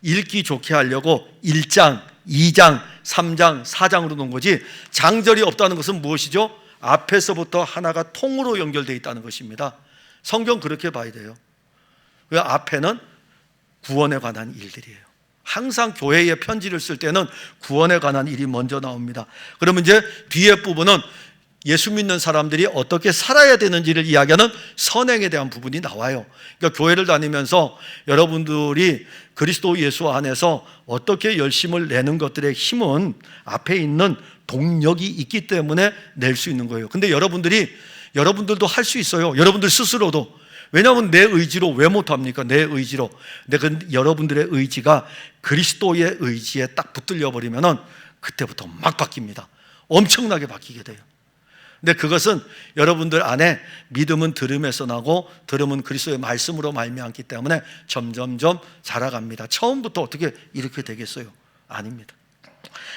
읽기 좋게 하려고 1장, 2장, 3장, 4장으로 놓은 거지, 장절이 없다는 것은 무엇이죠? 앞에서부터 하나가 통으로 연결되어 있다는 것입니다. 성경 그렇게 봐야 돼요. 그 앞에는 구원에 관한 일들이에요. 항상 교회에 편지를 쓸 때는 구원에 관한 일이 먼저 나옵니다. 그러면 이제 뒤에 부분은 예수 믿는 사람들이 어떻게 살아야 되는지를 이야기하는 선행에 대한 부분이 나와요. 그러니까 교회를 다니면서 여러분들이 그리스도 예수 안에서 어떻게 열심을 내는 것들의 힘은 앞에 있는 동력이 있기 때문에 낼 수 있는 거예요. 근데 여러분들도 할 수 있어요. 여러분들 스스로도. 왜냐하면 내 의지로 왜 못합니까? 내 의지로. 근데 여러분들의 의지가 그리스도의 의지에 딱 붙들려 버리면은 그때부터 막 바뀝니다. 엄청나게 바뀌게 돼요. 근데 그것은 여러분들 안에 믿음은 들음에서 나고 들음은 그리스도의 말씀으로 말미암기 때문에 점점점 자라갑니다. 처음부터 어떻게 이렇게 되겠어요? 아닙니다.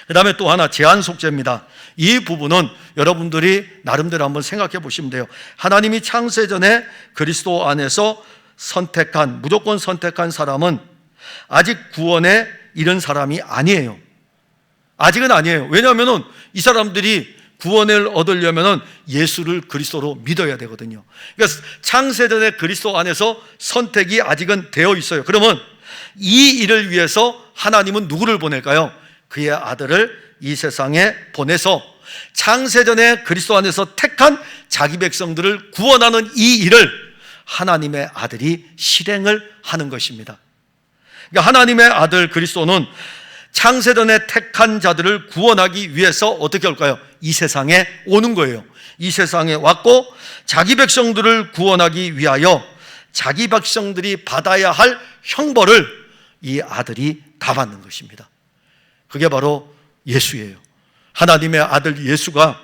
그 다음에 또 하나 제한 속죄입니다. 이 부분은 여러분들이 나름대로 한번 생각해 보시면 돼요. 하나님이 창세전에 그리스도 안에서 선택한, 무조건 선택한 사람은 아직 구원에 이른 사람이 아니에요. 아직은 아니에요. 왜냐하면 이 사람들이 구원을 얻으려면 예수를 그리스도로 믿어야 되거든요. 그러니까 창세전에 그리스도 안에서 선택이 아직은 되어 있어요. 그러면 이 일을 위해서 하나님은 누구를 보낼까요? 그의 아들을 이 세상에 보내서 창세전에 그리스도 안에서 택한 자기 백성들을 구원하는 이 일을 하나님의 아들이 실행을 하는 것입니다. 그러니까 하나님의 아들 그리스도는 창세전에 택한 자들을 구원하기 위해서 어떻게 할까요? 이 세상에 오는 거예요. 이 세상에 왔고 자기 백성들을 구원하기 위하여 자기 백성들이 받아야 할 형벌을 이 아들이 다 받는 것입니다. 그게 바로 예수예요. 하나님의 아들 예수가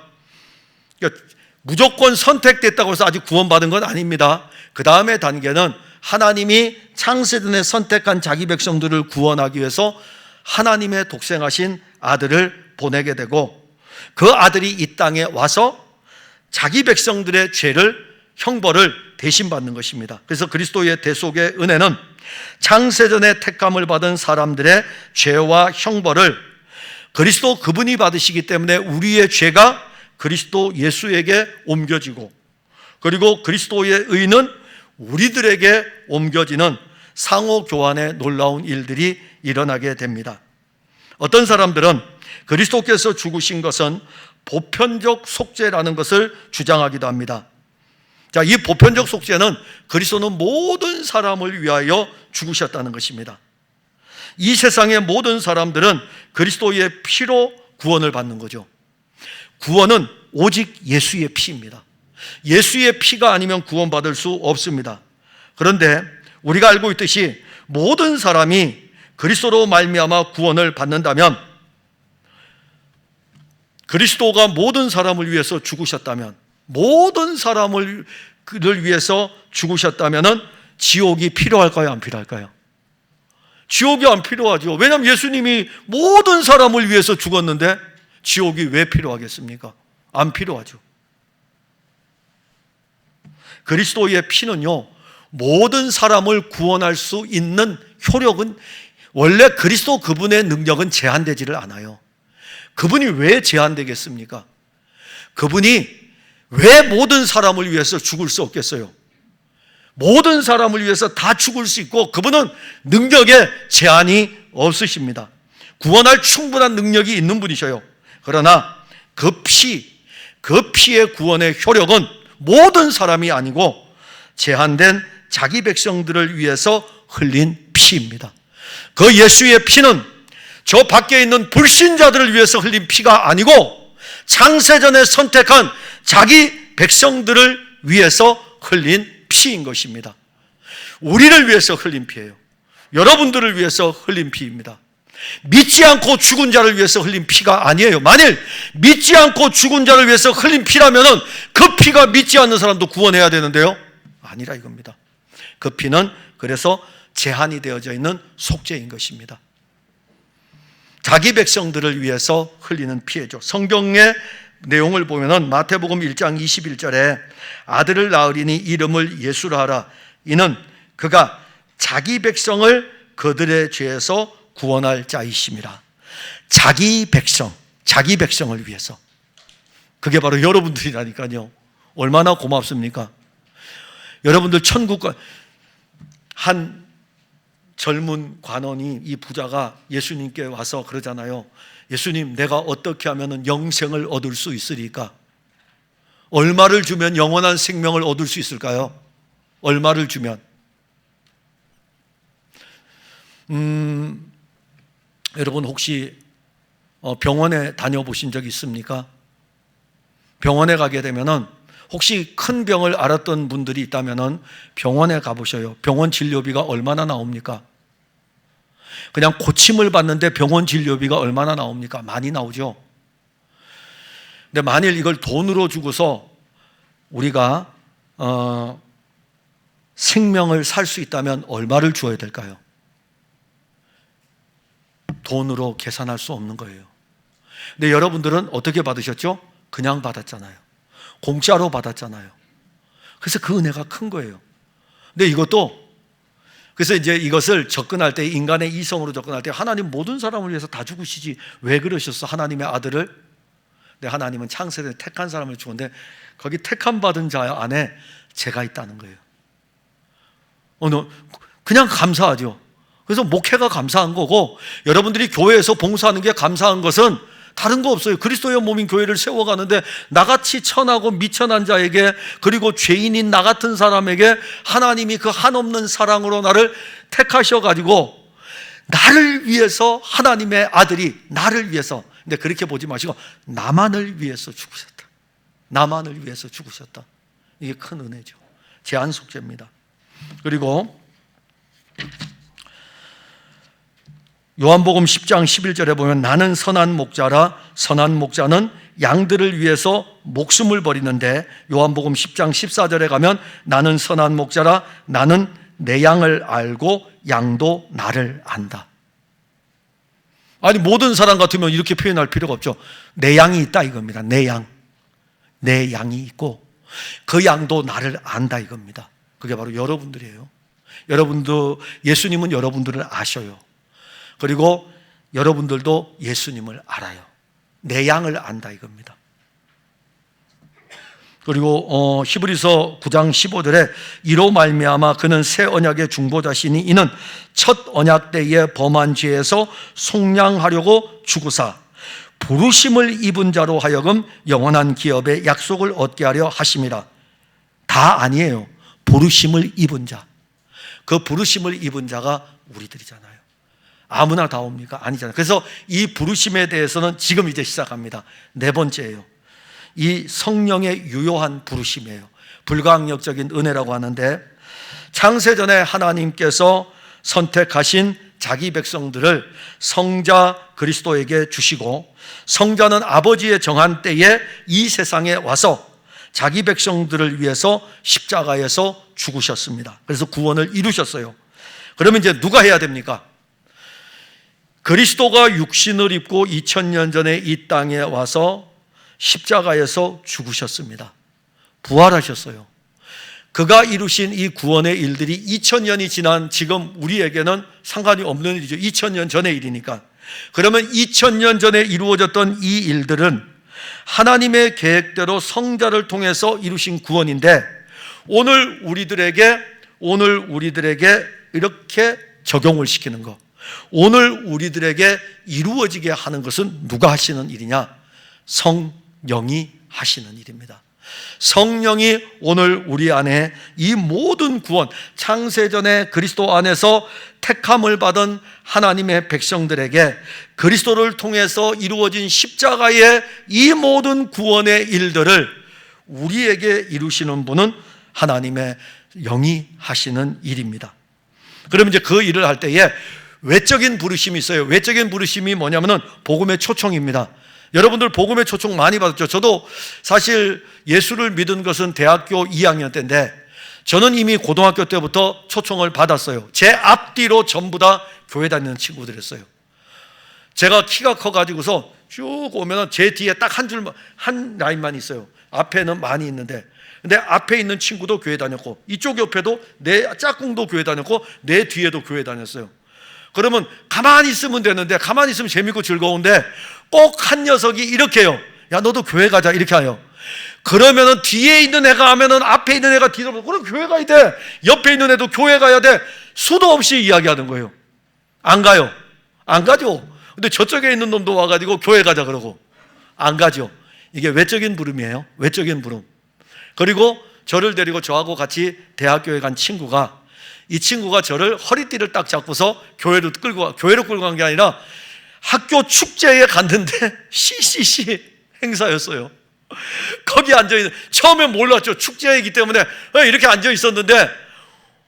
무조건 선택됐다고 해서 아직 구원받은 건 아닙니다. 그 다음의 단계는 하나님이 창세전에 선택한 자기 백성들을 구원하기 위해서 하나님의 독생하신 아들을 보내게 되고 그 아들이 이 땅에 와서 자기 백성들의 죄를 형벌을 대신 받는 것입니다. 그래서 그리스도의 대속의 은혜는 창세전에 택함을 받은 사람들의 죄와 형벌을 그리스도 그분이 받으시기 때문에 우리의 죄가 그리스도 예수에게 옮겨지고 그리고 그리스도의 의는 우리들에게 옮겨지는 상호 교환의 놀라운 일들이 일어나게 됩니다. 어떤 사람들은 그리스도께서 죽으신 것은 보편적 속죄라는 것을 주장하기도 합니다. 자, 이 보편적 속죄는 그리스도는 모든 사람을 위하여 죽으셨다는 것입니다. 이 세상의 모든 사람들은 그리스도의 피로 구원을 받는 거죠. 구원은 오직 예수의 피입니다. 예수의 피가 아니면 구원받을 수 없습니다. 그런데 우리가 알고 있듯이 모든 사람이 그리스도로 말미암아 구원을 받는다면, 그리스도가 모든 사람을 위해서 죽으셨다면, 모든 사람을 위해서 죽으셨다면 지옥이 필요할까요? 안 필요할까요? 지옥이 안 필요하죠. 왜냐하면 예수님이 모든 사람을 위해서 죽었는데 지옥이 왜 필요하겠습니까? 안 필요하죠. 그리스도의 피는요, 모든 사람을 구원할 수 있는 효력은, 원래 그리스도 그분의 능력은 제한되지를 않아요. 그분이 왜 제한되겠습니까? 그분이 왜 모든 사람을 위해서 죽을 수 없겠어요? 모든 사람을 위해서 다 죽을 수 있고 그분은 능력에 제한이 없으십니다. 구원할 충분한 능력이 있는 분이셔요. 그러나 그 피의 구원의 효력은 모든 사람이 아니고 제한된 자기 백성들을 위해서 흘린 피입니다. 그 예수의 피는 저 밖에 있는 불신자들을 위해서 흘린 피가 아니고 창세전에 선택한 자기 백성들을 위해서 흘린 피인 것입니다. 우리를 위해서 흘린 피예요. 여러분들을 위해서 흘린 피입니다. 믿지 않고 죽은 자를 위해서 흘린 피가 아니에요. 만일 믿지 않고 죽은 자를 위해서 흘린 피라면 그 피가 믿지 않는 사람도 구원해야 되는데요, 아니라 이겁니다. 그 피는 그래서 제한이 되어져 있는 속죄인 것입니다. 자기 백성들을 위해서 흘리는 피해죠. 성경의 내용을 보면 마태복음 1장 21절에 아들을 낳으리니 이름을 예수라 하라. 이는 그가 자기 백성을 그들의 죄에서 구원할 자이심이라. 자기 백성을 위해서. 그게 바로 여러분들이라니까요. 얼마나 고맙습니까? 여러분들 천국과, 한 젊은 관원이, 이 부자가 예수님께 와서 그러잖아요. 예수님, 내가 어떻게 하면 영생을 얻을 수 있으리까? 얼마를 주면 영원한 생명을 얻을 수 있을까요? 얼마를 주면? 여러분 혹시 병원에 다녀보신 적 있습니까? 병원에 가게 되면은 혹시 큰 병을 앓았던 분들이 있다면은 병원에 가보셔요. 병원 진료비가 얼마나 나옵니까? 그냥 고침을 받는데 병원 진료비가 얼마나 나옵니까? 많이 나오죠. 근데 만일 이걸 돈으로 주고서 우리가 생명을 살 수 있다면 얼마를 주어야 될까요? 돈으로 계산할 수 없는 거예요. 근데 여러분들은 어떻게 받으셨죠? 그냥 받았잖아요. 공짜로 받았잖아요. 그래서 그 은혜가 큰 거예요. 근데 이것도, 그래서 이제 이것을 접근할 때, 인간의 이성으로 접근할 때, 하나님 모든 사람을 위해서 다 죽으시지 왜 그러셨어? 하나님의 아들을. 근데 하나님은 창세전에 택한 사람을 주었는데 거기 택함 받은 자 안에 제가 있다는 거예요. 그냥 감사하죠. 그래서 목회가 감사한 거고, 여러분들이 교회에서 봉사하는 게 감사한 것은 다른 거 없어요. 그리스도의 몸인 교회를 세워가는데 나같이 천하고 미천한 자에게, 그리고 죄인인 나 같은 사람에게 하나님이 그 한없는 사랑으로 나를 택하셔가지고 나를 위해서, 하나님의 아들이 나를 위해서, 근데 그렇게 보지 마시고 나만을 위해서 죽으셨다. 나만을 위해서 죽으셨다. 이게 큰 은혜죠. 제한속죄입니다. 그리고 요한복음 10장 11절에 보면 나는 선한 목자라 선한 목자는 양들을 위해서 목숨을 버리는데, 요한복음 10장 14절에 가면 나는 선한 목자라 나는 내 양을 알고 양도 나를 안다. 아니, 모든 사람 같으면 이렇게 표현할 필요가 없죠. 내 양이 있다 이겁니다. 내 양. 내 양이 있고 그 양도 나를 안다 이겁니다. 그게 바로 여러분들이에요. 여러분도, 예수님은 여러분들을 아셔요. 그리고 여러분들도 예수님을 알아요. 내 양을 안다 이겁니다. 그리고 히브리서 9장 15절에 이로 말미암아 그는 새 언약의 중보자시니 이는 첫 언약 때에 범한 죄에서 속량하려고 죽으사 부르심을 입은 자로 하여금 영원한 기업의 약속을 얻게 하려 하심이라. 다 아니에요. 부르심을 입은 자. 그 부르심을 입은 자가 우리들이잖아요. 아무나 다 옵니까? 아니잖아요. 그래서 이 부르심에 대해서는 지금 이제 시작합니다. 네 번째예요. 이 성령의 유효한 부르심이에요. 불가항력적인 은혜라고 하는데, 창세전에 하나님께서 선택하신 자기 백성들을 성자 그리스도에게 주시고, 성자는 아버지의 정한 때에 이 세상에 와서 자기 백성들을 위해서 십자가에서 죽으셨습니다. 그래서 구원을 이루셨어요. 그러면 이제 누가 해야 됩니까? 그리스도가 육신을 입고 2000년 전에 이 땅에 와서 십자가에서 죽으셨습니다. 부활하셨어요. 그가 이루신 이 구원의 일들이 2000년이 지난 지금 우리에게는 상관이 없는 일이죠. 2000년 전의 일이니까. 그러면 2000년 전에 이루어졌던 이 일들은 하나님의 계획대로 성자를 통해서 이루신 구원인데, 오늘 우리들에게 이렇게 적용을 시키는 것, 오늘 우리들에게 이루어지게 하는 것은 누가 하시는 일이냐? 성령이 하시는 일입니다. 성령이 오늘 우리 안에 이 모든 구원, 창세전에 그리스도 안에서 택함을 받은 하나님의 백성들에게 그리스도를 통해서 이루어진 십자가의 이 모든 구원의 일들을 우리에게 이루시는 분은 하나님의 영이 하시는 일입니다. 그러면 이제 그 일을 할 때에 외적인 부르심이 있어요. 외적인 부르심이 뭐냐면은 복음의 초청입니다. 여러분들 복음의 초청 많이 받았죠. 저도 사실 예수를 믿은 것은 대학교 2학년 때인데, 저는 이미 고등학교 때부터 초청을 받았어요. 제 앞뒤로 전부 다 교회 다니는 친구들이었어요. 제가 키가 커가지고서 쭉 오면 제 뒤에 딱 한 라인만 있어요. 앞에는 많이 있는데, 근데 앞에 있는 친구도 교회 다녔고, 이쪽 옆에도 내 짝꿍도 교회 다녔고, 내 뒤에도 교회 다녔어요. 그러면 가만히 있으면 되는데, 가만히 있으면 재밌고 즐거운데 꼭 한 녀석이 이렇게 해요. 야, 너도 교회 가자, 이렇게 해요. 그러면은 뒤에 있는 애가 하면은 앞에 있는 애가 뒤로, 그럼 교회 가야 돼. 옆에 있는 애도 교회 가야 돼. 수도 없이 이야기하는 거예요. 안 가요. 안 가죠. 근데 저쪽에 있는 놈도 와가지고 교회 가자 그러고 안 가죠. 이게 외적인 부름이에요. 외적인 부름. 그리고 저를 데리고 저하고 같이 대학교에 간 친구가, 이 친구가 저를 허리띠를 딱 잡고서 교회로 끌고 간 게 아니라 학교 축제에 갔는데 CCC 행사였어요. 거기 앉아있는, 처음에 몰랐죠. 축제이기 때문에 이렇게 앉아있었는데,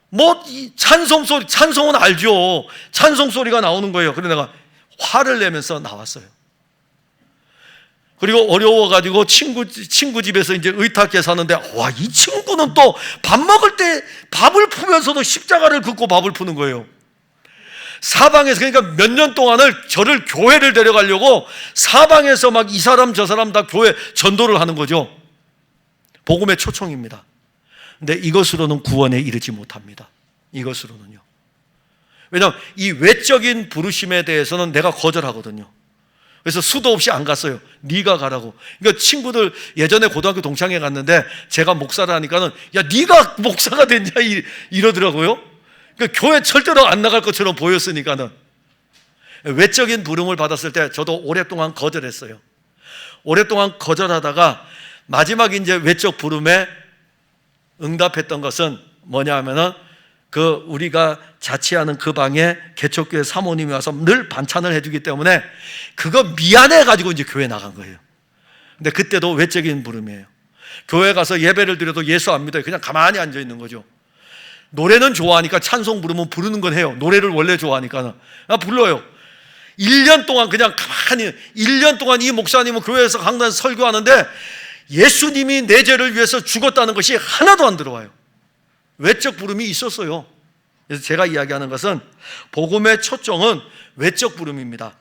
뭐 찬송은 알죠. 찬송 소리가 나오는 거예요. 그래서 내가 화를 내면서 나왔어요. 그리고 어려워가지고 친구 집에서 이제 의탁해 사는데, 와, 이 친구는 또 밥 먹을 때 밥을 푸면서도 십자가를 긋고 밥을 푸는 거예요. 사방에서, 그러니까 몇 년 동안을 저를 교회를 데려가려고 사방에서 막 이 사람 저 사람 다 교회 전도를 하는 거죠. 복음의 초청입니다. 근데 이것으로는 구원에 이르지 못합니다. 이것으로는요. 왜냐하면 이 외적인 부르심에 대해서는 내가 거절하거든요. 그래서 수도 없이 안 갔어요. 네가 가라고. 그러니까 친구들 예전에 고등학교 동창회 갔는데 제가 목사를 하니까는, 야, 네가 목사가 됐냐 이러더라고요. 그러니까 교회 절대로 안 나갈 것처럼 보였으니까는. 외적인 부름을 받았을 때 저도 오랫동안 거절했어요. 오랫동안 거절하다가 마지막 이제 외적 부름에 응답했던 것은 뭐냐 하면은, 우리가 자취하는 그 방에 개척교회 사모님이 와서 늘 반찬을 해주기 때문에 그거 미안해가지고 이제 교회 나간 거예요. 근데 그때도 외적인 부름이에요. 교회 가서 예배를 드려도 예수 안 믿어요. 그냥 가만히 앉아 있는 거죠. 노래는 좋아하니까 찬송 부르면 부르는 건 해요. 노래를 원래 좋아하니까 불러요. 1년 동안 그냥 가만히, 1년 동안 이 목사님은 교회에서 강단에서 설교하는데 예수님이 내 죄를 위해서 죽었다는 것이 하나도 안 들어와요. 외적 부름이 있었어요. 그래서 제가 이야기하는 것은 복음의 초점은 외적 부름입니다.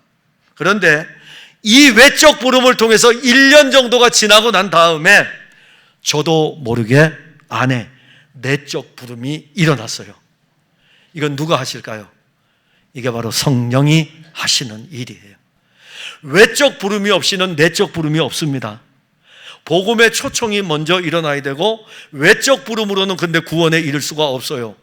그런데 이 외적 부름을 통해서 1년 정도가 지나고 난 다음에 저도 모르게 안에 내적 부름이 일어났어요. 이건 누가 하실까요? 이게 바로 성령이 하시는 일이에요. 외적 부름이 없이는 내적 부름이 없습니다. 복음의 초청이 먼저 일어나야 되고, 외적 부름으로는 근데 구원에 이를 수가 없어요.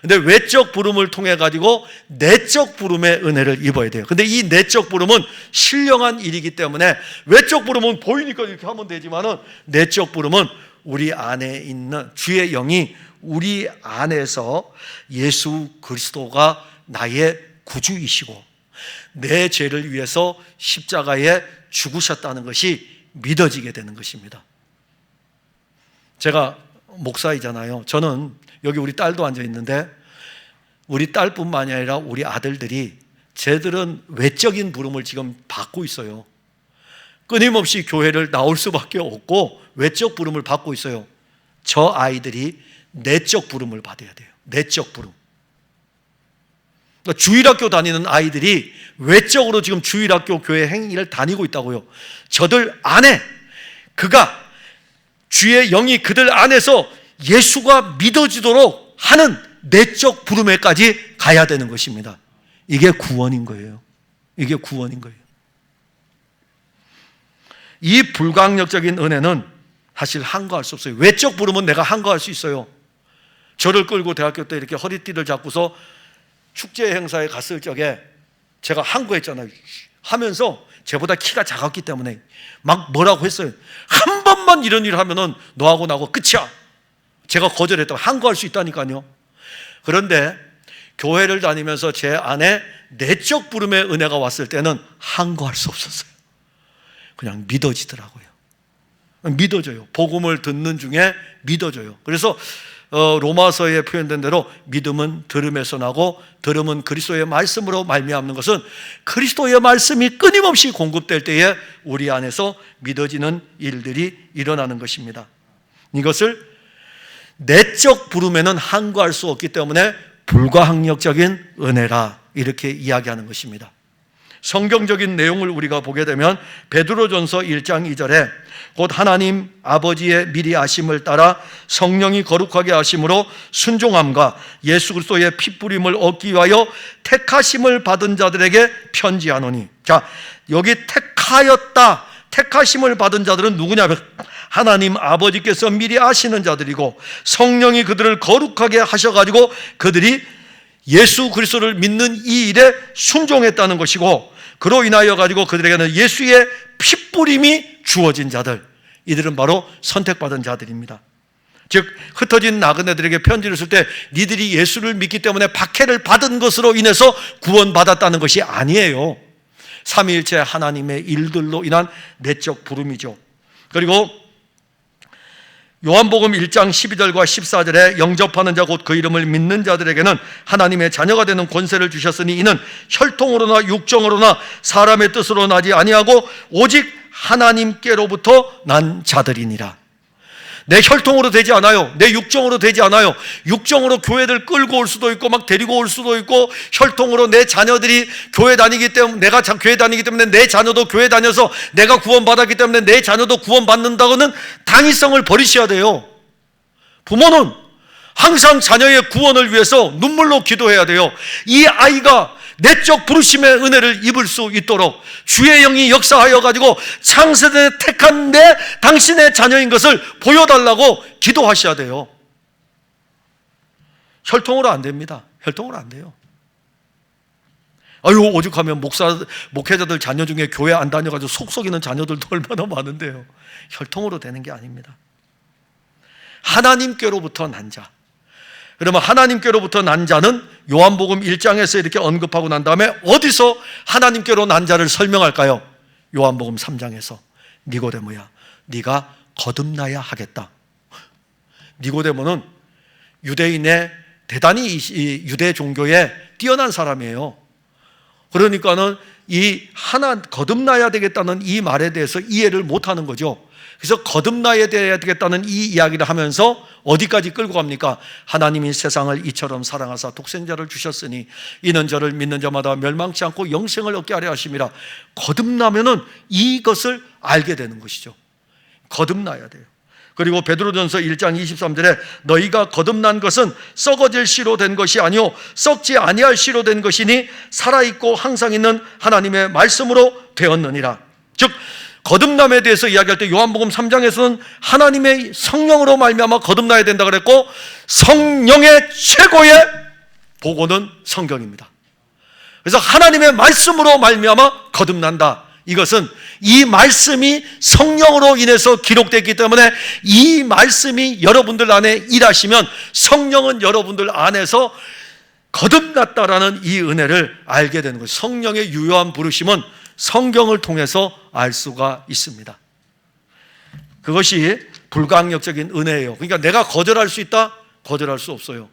근데 외적 부름을 통해 가지고 내적 부름의 은혜를 입어야 돼요. 근데 이 내적 부름은 신령한 일이기 때문에, 외적 부름은 보이니까 이렇게 하면 되지만은 내적 부름은 우리 안에 있는 주의 영이 우리 안에서 예수 그리스도가 나의 구주이시고 내 죄를 위해서 십자가에 죽으셨다는 것이 믿어지게 되는 것입니다. 제가 목사이잖아요. 저는 여기 우리 딸도 앉아 있는데, 우리 딸뿐만이 아니라 우리 아들들이, 쟤들은 외적인 부름을 지금 받고 있어요. 끊임없이 교회를 나올 수밖에 없고 외적 부름을 받고 있어요. 저 아이들이 내적 부름을 받아야 돼요. 내적 부름. 그러니까 주일학교 다니는 아이들이 외적으로 지금 주일학교 교회 행위를 다니고 있다고요. 저들 안에, 그가, 주의 영이 그들 안에서 예수가 믿어지도록 하는 내적 부름에까지 가야 되는 것입니다. 이게 구원인 거예요. 이게 구원인 거예요. 이 불강력적인 은혜는 사실 한거할 수 없어요. 외적 부름은 내가 한거할 수 있어요. 저를 끌고 대학교 때 이렇게 허리띠를 잡고서 축제 행사에 갔을 적에 제가 한거했잖아요. 하면서 제보다 키가 작았기 때문에 막 뭐라고 했어요. 한 번만 이런 일을 하면은 너하고 나하고 끝이야. 제가 거절했다고. 한거할 수 있다니까요. 그런데 교회를 다니면서 제 안에 내적 부름의 은혜가 왔을 때는 한거할 수 없었어요. 그냥 믿어지더라고요. 믿어져요. 복음을 듣는 중에 믿어져요. 그래서 로마서에 표현된 대로 믿음은 들음에서 나고 들음은 그리스도의 말씀으로 말미암는 것은, 그리스도의 말씀이 끊임없이 공급될 때에 우리 안에서 믿어지는 일들이 일어나는 것입니다. 이것을 내적 부름에는 한거할 수 없기 때문에 불가항력적인 은혜라 이렇게 이야기하는 것입니다. 성경적인 내용을 우리가 보게 되면 베드로전서 1장 2절에 곧 하나님 아버지의 미리 아심을 따라 성령이 거룩하게 하심으로 순종함과 예수 그리스도의 피뿌림을 얻기 위하여 택하심을 받은 자들에게 편지하노니. 자, 여기 택하였다, 택하심을 받은 자들은 누구냐면 하나님 아버지께서 미리 아시는 자들이고, 성령이 그들을 거룩하게 하셔가지고 그들이 예수 그리스도를 믿는 이 일에 순종했다는 것이고, 그로 인하여 가지고 그들에게는 예수의 피뿌림이 주어진 자들, 이들은 바로 선택받은 자들입니다. 즉 흩어진 나그네들에게 편지를 쓸 때 니들이 예수를 믿기 때문에 박해를 받은 것으로 인해서 구원받았다는 것이 아니에요. 삼위일체 하나님의 일들로 인한 내적 부름이죠. 그리고 요한복음 1장 12절과 14절에 영접하는 자 곧 그 이름을 믿는 자들에게는 하나님의 자녀가 되는 권세를 주셨으니 이는 혈통으로나 육정으로나 사람의 뜻으로 나지 아니하고 오직 하나님께로부터 난 자들이니라. 내 혈통으로 되지 않아요. 내 육정으로 되지 않아요. 육정으로 교회를 끌고 올 수도 있고 막 데리고 올 수도 있고, 혈통으로 내 자녀들이 교회 다니기 때문에, 내가 교회 다니기 때문에 내 자녀도 교회 다녀서 내가 구원받았기 때문에 내 자녀도 구원받는다고는 당위성을 버리셔야 돼요. 부모는 항상 자녀의 구원을 위해서 눈물로 기도해야 돼요. 이 아이가 내적 부르심의 은혜를 입을 수 있도록 주의 영이 역사하여 가지고 창세전에 택한 당신의 자녀인 것을 보여달라고 기도하셔야 돼요. 혈통으로 안 됩니다. 혈통으로 안 돼요. 아유, 오죽하면 목회자들 자녀 중에 교회 안 다녀가지고 속 썩이는 자녀들도 얼마나 많은데요. 혈통으로 되는 게 아닙니다. 하나님께로부터 난 자. 그러면 하나님께로부터 난 자는 요한복음 1장에서 이렇게 언급하고 난 다음에 어디서 하나님께로 난 자를 설명할까요? 요한복음 3장에서 니고데모야, 네가 거듭나야 하겠다. 니고데모는 유대인의 대단히 유대 종교에 뛰어난 사람이에요. 그러니까는 이 거듭나야 되겠다는 이 말에 대해서 이해를 못하는 거죠. 그래서 거듭나야 되겠다는 이 이야기를 하면서 어디까지 끌고 갑니까? 하나님이 세상을 이처럼 사랑하사 독생자를 주셨으니 이는 저를 믿는 자마다 멸망치 않고 영생을 얻게 하려 하심이라. 거듭나면은 이것을 알게 되는 것이죠. 거듭나야 돼요. 그리고 베드로전서 1장 23절에 너희가 거듭난 것은 썩어질 씨로 된 것이 아니요 썩지 아니할 씨로 된 것이니 살아있고 항상 있는 하나님의 말씀으로 되었느니라. 즉 거듭남에 대해서 이야기할 때 요한복음 3장에서는 하나님의 성령으로 말미암아 거듭나야 된다 그랬고, 성령의 최고의 보고는 성경입니다. 그래서 하나님의 말씀으로 말미암아 거듭난다. 이것은 이 말씀이 성령으로 인해서 기록됐기 때문에 이 말씀이 여러분들 안에 일하시면 성령은 여러분들 안에서 거듭났다라는 이 은혜를 알게 되는 거예요. 성령의 유효한 부르심은 성경을 통해서 알 수가 있습니다. 그것이 불가항력적인 은혜예요. 그러니까 내가 거절할 수 있다? 거절할 수 없어요.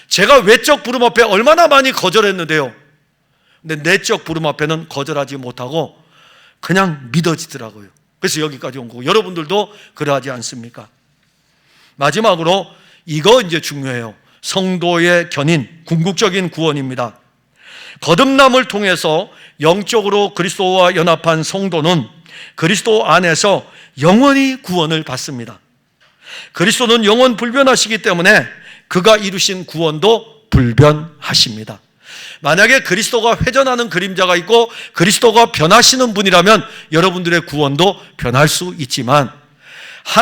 제가 외적 부름 앞에 얼마나 많이 거절했는데요. 근데 내적 부름 앞에는 거절하지 못하고 그냥 믿어지더라고요. 그래서 여기까지 온 거고, 여러분들도 그러하지 않습니까? 마지막으로 이거 이제 중요해요. 성도의 견인, 궁극적인 구원입니다. 거듭남을 통해서 영적으로 그리스도와 연합한 성도는 그리스도 안에서 영원히 구원을 받습니다. 그리스도는 영원 불변하시기 때문에 그가 이루신 구원도 불변하십니다. 만약에 그리스도가 회전하는 그림자가 있고 그리스도가 변하시는 분이라면 여러분들의 구원도 변할 수 있지만,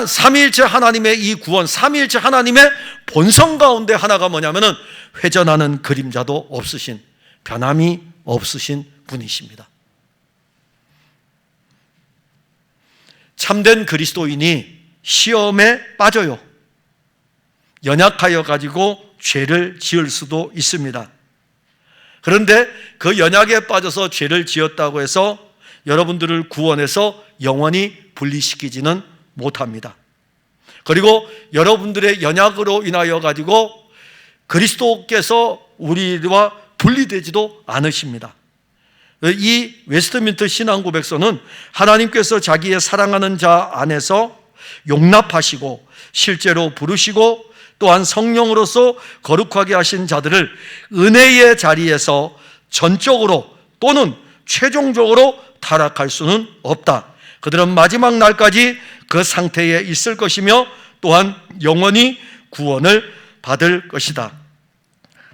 삼위일체 하나님의 이 구원, 삼위일체 하나님의 본성 가운데 하나가 뭐냐면은 회전하는 그림자도 없으신, 변함이 없으신 분이십니다. 참된 그리스도인이 시험에 빠져요. 연약하여 가지고 죄를 지을 수도 있습니다. 그런데 그 연약에 빠져서 죄를 지었다고 해서 여러분들을 구원해서 영원히 분리시키지는 못합니다. 그리고 여러분들의 연약으로 인하여 가지고 그리스도께서 우리와 분리되지도 않으십니다. 이 웨스트민스터 신앙고백서는 하나님께서 자기의 사랑하는 자 안에서 용납하시고 실제로 부르시고 또한 성령으로서 거룩하게 하신 자들을 은혜의 자리에서 전적으로 또는 최종적으로 타락할 수는 없다. 그들은 마지막 날까지 그 상태에 있을 것이며 또한 영원히 구원을 받을 것이다.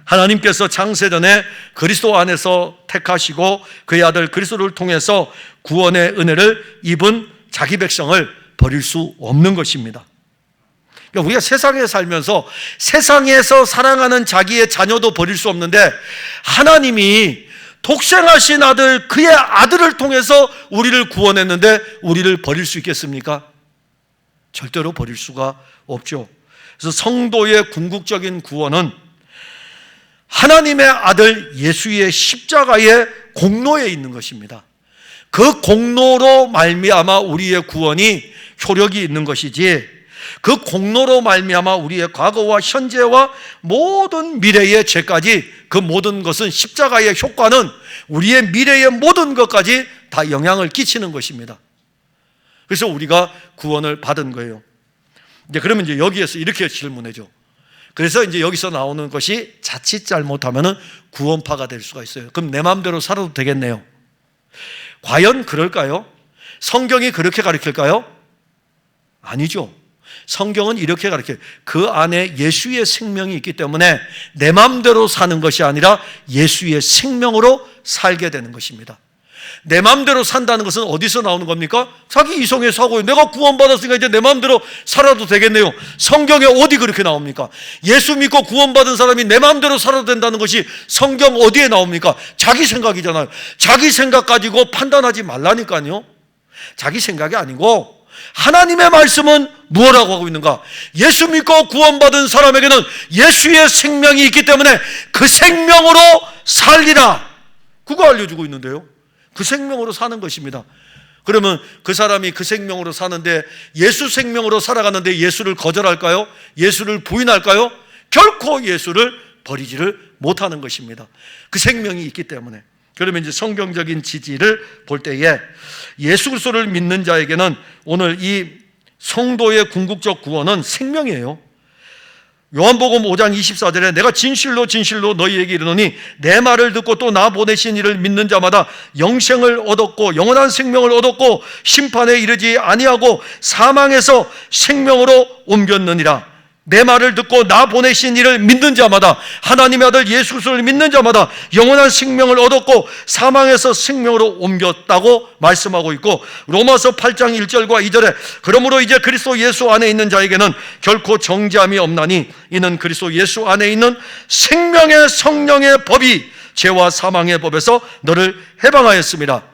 하나님께서 창세전에 그리스도 안에서 택하시고 그의 아들 그리스도를 통해서 구원의 은혜를 입은 자기 백성을 버릴 수 없는 것입니다. 그러니까 우리가 세상에 살면서 세상에서 사랑하는 자기의 자녀도 버릴 수 없는데, 하나님이 독생하신 아들, 그의 아들을 통해서 우리를 구원했는데 우리를 버릴 수 있겠습니까? 절대로 버릴 수가 없죠. 그래서 성도의 궁극적인 구원은 하나님의 아들 예수의 십자가의 공로에 있는 것입니다. 그 공로로 말미암아 우리의 구원이 효력이 있는 것이지, 그 공로로 말미암아 우리의 과거와 현재와 모든 미래의 죄까지, 그 모든 것은 십자가의 효과는 우리의 미래의 모든 것까지 다 영향을 끼치는 것입니다. 그래서 우리가 구원을 받은 거예요. 이제 그러면 이제 여기에서 이렇게 질문해죠. 그래서 이제 여기서 나오는 것이 자칫 잘못하면은 구원파가 될 수가 있어요. 그럼 내 마음대로 살아도 되겠네요. 과연 그럴까요? 성경이 그렇게 가르칠까요? 아니죠. 성경은 이렇게 가르쳐요. 그 안에 예수의 생명이 있기 때문에 내 마음대로 사는 것이 아니라 예수의 생명으로 살게 되는 것입니다. 내 마음대로 산다는 것은 어디서 나오는 겁니까? 자기 이성의 사고예요. 내가 구원받았으니까 이제 내 마음대로 살아도 되겠네요. 성경에 어디 그렇게 나옵니까? 예수 믿고 구원받은 사람이 내 마음대로 살아도 된다는 것이 성경 어디에 나옵니까? 자기 생각이잖아요. 자기 생각 가지고 판단하지 말라니까요. 자기 생각이 아니고 하나님의 말씀은 무엇라고 하고 있는가? 예수 믿고 구원받은 사람에게는 예수의 생명이 있기 때문에 그 생명으로 살리라, 그거 알려주고 있는데요. 그 생명으로 사는 것입니다. 그러면 그 사람이 그 생명으로 사는데, 예수 생명으로 살아가는데 예수를 거절할까요? 예수를 부인할까요? 결코 예수를 버리지를 못하는 것입니다. 그 생명이 있기 때문에. 그러면 이제 성경적인 지지를 볼 때에 예수 그리스도를 믿는 자에게는 오늘 이 성도의 궁극적 구원은 생명이에요. 요한복음 5장 24절에 내가 진실로 진실로 너희에게 이르노니 내 말을 듣고 또 나 보내신 이를 믿는 자마다 영생을 얻었고 영원한 생명을 얻었고 심판에 이르지 아니하고 사망에서 생명으로 옮겼느니라. 내 말을 듣고 나 보내신 이를 믿는 자마다, 하나님의 아들 예수 그리스도를 믿는 자마다 영원한 생명을 얻었고 사망에서 생명으로 옮겼다고 말씀하고 있고, 로마서 8장 1절과 2절에 그러므로 이제 그리스도 예수 안에 있는 자에게는 결코 정죄함이 없나니 이는 그리스도 예수 안에 있는 생명의 성령의 법이 죄와 사망의 법에서 너를 해방하였습니다.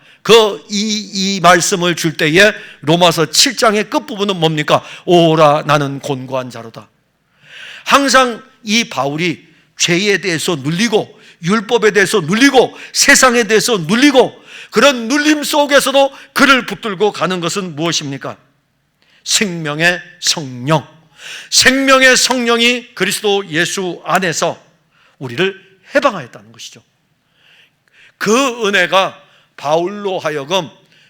이 말씀을 줄 때에 로마서 7장의 끝부분은 뭡니까? 오라 나는 곤고한 자로다. 항상 이 바울이 죄에 대해서 눌리고 율법에 대해서 눌리고 세상에 대해서 눌리고, 그런 눌림 속에서도 그를 붙들고 가는 것은 무엇입니까? 생명의 성령. 생명의 성령이 그리스도 예수 안에서 우리를 해방하였다는 것이죠. 그 은혜가 바울로 하여금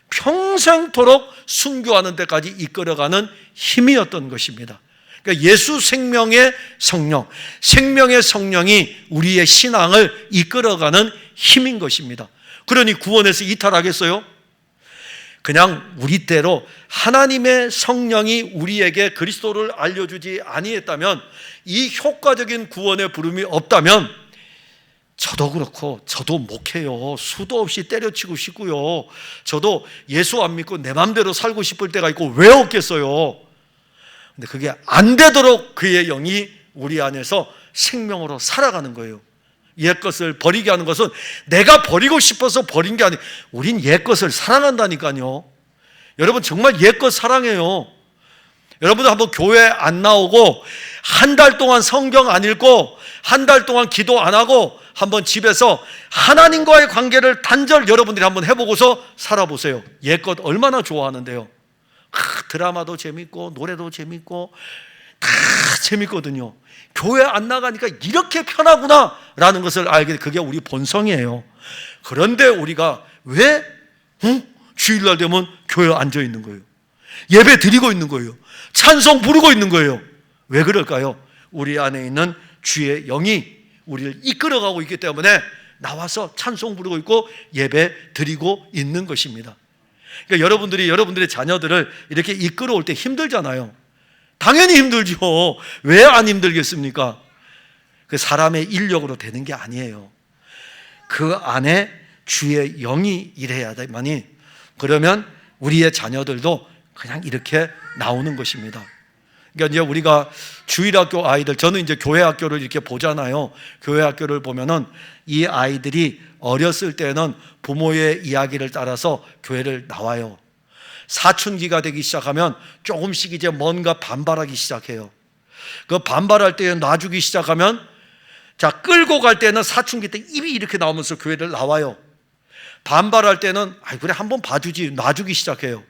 평생토록 순교하는 데까지 이끌어가는 힘이었던 것입니다. 그러니까 예수 생명의 성령, 생명의 성령이 우리의 신앙을 이끌어가는 힘인 것입니다. 그러니 구원에서 이탈하겠어요? 그냥 우리 때로 하나님의 성령이 우리에게 그리스도를 알려주지 아니했다면, 이 효과적인 구원의 부름이 없다면, 저도 그렇고 저도 목해요. 수도 없이 때려치고 싶고요. 저도 예수 안 믿고 내 맘대로 살고 싶을 때가 있고 왜 없겠어요? 근데 그게 안 되도록 그의 영이 우리 안에서 생명으로 살아가는 거예요. 옛것을 버리게 하는 것은 내가 버리고 싶어서 버린 게 아니에요. 우린 옛것을 사랑한다니까요. 여러분 정말 옛것 사랑해요. 여러분들 한번 교회 안 나오고 한 달 동안 성경 안 읽고 한 달 동안 기도 안 하고 한번 집에서 하나님과의 관계를 단절 여러분들이 한번 해보고서 살아보세요. 옛것 얼마나 좋아하는데요. 드라마도 재밌고 노래도 재밌고 다 재밌거든요. 교회 안 나가니까 이렇게 편하구나 라는 것을 알게, 그게 우리 본성이에요. 그런데 우리가 왜 주일날 되면 교회에 앉아 있는 거예요? 예배 드리고 있는 거예요. 찬송 부르고 있는 거예요. 왜 그럴까요? 우리 안에 있는 주의 영이 우리를 이끌어가고 있기 때문에 나와서 찬송 부르고 있고 예배 드리고 있는 것입니다. 그러니까 여러분들이 여러분들의 자녀들을 이렇게 이끌어올 때 힘들잖아요. 당연히 힘들죠. 왜 안 힘들겠습니까? 그 사람의 인력으로 되는 게 아니에요. 그 안에 주의 영이 일해야만이, 그러면 우리의 자녀들도 그냥 이렇게 나오는 것입니다. 그러니까 이제 우리가 주일학교 아이들, 저는 이제 교회 학교를 이렇게 보잖아요. 교회 학교를 보면은 이 아이들이 어렸을 때는 부모의 이야기를 따라서 교회를 나와요. 사춘기가 되기 시작하면 조금씩 이제 뭔가 반발하기 시작해요. 그 반발할 때 놔주기 시작하면, 자, 끌고 갈 때는 사춘기 때 입이 이렇게 나오면서 교회를 나와요. 반발할 때는 그래 한번 봐주지, 놔주기 시작해요.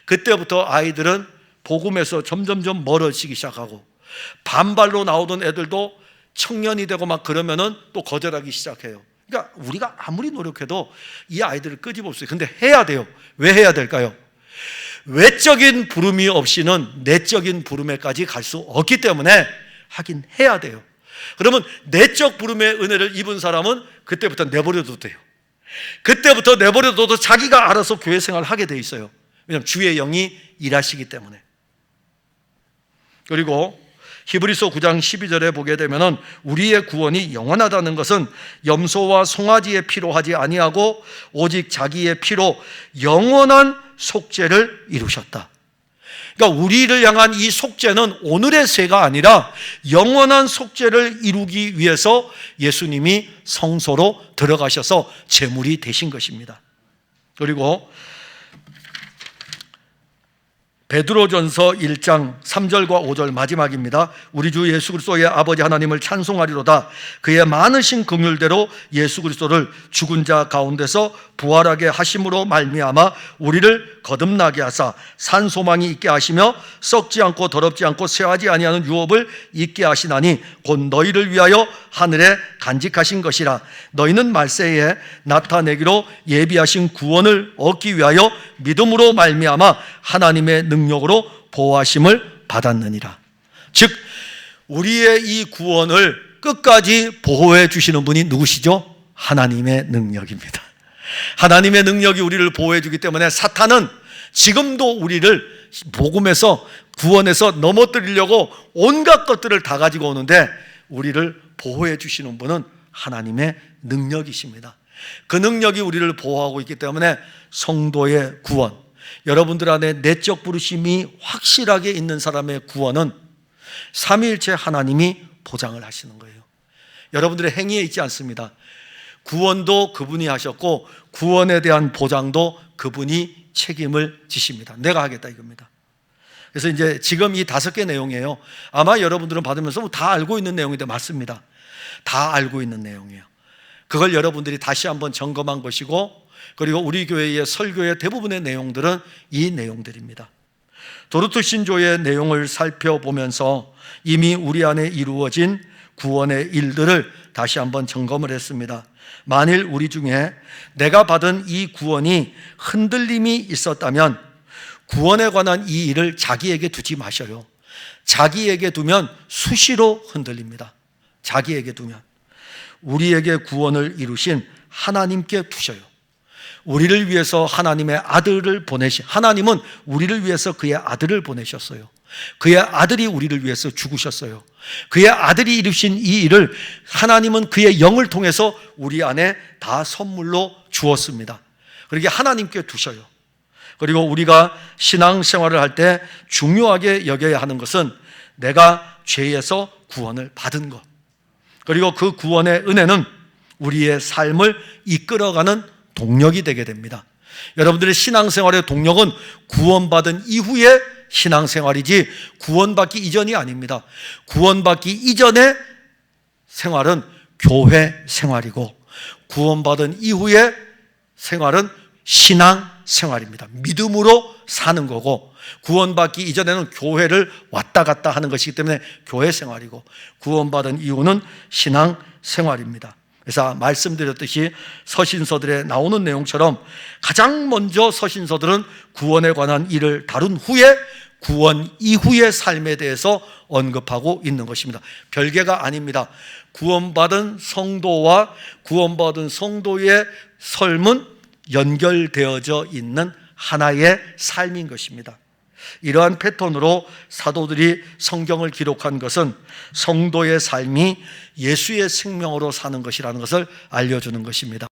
그때부터 아이들은 복음에서 점점점 멀어지기 시작하고, 반발로 나오던 애들도 청년이 되고 막 그러면은 또 거절하기 시작해요. 그러니까 우리가 아무리 노력해도 이 아이들을 끄집을 수 없어요. 근데 해야 돼요. 왜 해야 될까요? 외적인 부름이 없이는 내적인 부름에까지 갈 수 없기 때문에 하긴 해야 돼요. 그러면 내적 부름의 은혜를 입은 사람은 그때부터 내버려둬도 돼요. 그때부터 내버려둬도 자기가 알아서 교회 생활을 하게 돼 있어요. 왜냐하면 주의 영이 일하시기 때문에. 그리고 히브리서 9장 12절에 보게 되면은 우리의 구원이 영원하다는 것은 염소와 송아지의 피로 하지 아니하고 오직 자기의 피로 영원한 속죄를 이루셨다. 그러니까 우리를 향한 이 속죄는 오늘의 죄가 아니라 영원한 속죄를 이루기 위해서 예수님이 성소로 들어가셔서 제물이 되신 것입니다. 그리고 베드로전서 1장 3절과 5절 마지막입니다. 우리 주 예수 그리스도의 아버지 하나님을 찬송하리로다. 그의 많으신 긍휼대로 예수 그리스도를 죽은 자 가운데서 부활하게 하심으로 말미암아 우리를 거듭나게 하사 산 소망이 있게 하시며 썩지 않고 더럽지 않고 쇠하지 아니하는 유업을 있게 하시나니 곧 너희를 위하여 하늘에 간직하신 것이라. 너희는 말세에 나타내기로 예비하신 구원을 얻기 위하여 믿음으로 말미암아 하나님의 능력으로 보호하심을 받았느니라. 즉 우리의 이 구원을 끝까지 보호해 주시는 분이 누구시죠? 하나님의 능력입니다. 하나님의 능력이 우리를 보호해 주기 때문에 사탄은 지금도 우리를 복음에서 구원해서 넘어뜨리려고 온갖 것들을 다 가지고 오는데 우리를 보호해 주시는 분은 하나님의 능력이십니다. 그 능력이 우리를 보호하고 있기 때문에 성도의 구원, 여러분들 안에 내적 부르심이 확실하게 있는 사람의 구원은 삼위일체 하나님이 보장을 하시는 거예요. 여러분들의 행위에 있지 않습니다. 구원도 그분이 하셨고 구원에 대한 보장도 그분이 책임을 지십니다. 내가 하겠다 이겁니다. 그래서 이제 지금 이 5개 내용이에요. 아마 여러분들은 받으면서 다 알고 있는 내용인데 맞습니다. 다 알고 있는 내용이에요. 그걸 여러분들이 다시 한번 점검한 것이고, 그리고 우리 교회의 설교의 대부분의 내용들은 이 내용들입니다. 도르트 신조의 내용을 살펴보면서 이미 우리 안에 이루어진 구원의 일들을 다시 한번 점검을 했습니다. 만일 우리 중에 내가 받은 이 구원이 흔들림이 있었다면 구원에 관한 이 일을 자기에게 두지 마셔요. 자기에게 두면 수시로 흔들립니다. 자기에게 두면. 우리에게 구원을 이루신 하나님께 두셔요. 우리를 위해서 하나님의 아들을 하나님은 우리를 위해서 그의 아들을 보내셨어요. 그의 아들이 우리를 위해서 죽으셨어요. 그의 아들이 이루신 이 일을 하나님은 그의 영을 통해서 우리 안에 다 선물로 주었습니다. 그러게 하나님께 두셔요. 그리고 우리가 신앙생활을 할 때 중요하게 여겨야 하는 것은 내가 죄에서 구원을 받은 것, 그리고 그 구원의 은혜는 우리의 삶을 이끌어가는 동력이 되게 됩니다. 여러분들의 신앙생활의 동력은 구원받은 이후의 신앙생활이지 구원받기 이전이 아닙니다. 구원받기 이전의 생활은 교회 생활이고 구원받은 이후의 생활은 신앙생활입니다. 믿음으로 사는 거고, 구원받기 이전에는 교회를 왔다 갔다 하는 것이기 때문에 교회 생활이고, 구원받은 이후는 신앙생활입니다. 그래서 말씀드렸듯이 서신서들에 나오는 내용처럼 가장 먼저 서신서들은 구원에 관한 일을 다룬 후에 구원 이후의 삶에 대해서 언급하고 있는 것입니다. 별개가 아닙니다. 구원받은 성도와 구원받은 성도의 삶은 연결되어져 있는 하나의 삶인 것입니다. 이러한 패턴으로 사도들이 성경을 기록한 것은 성도의 삶이 예수의 생명으로 사는 것이라는 것을 알려주는 것입니다.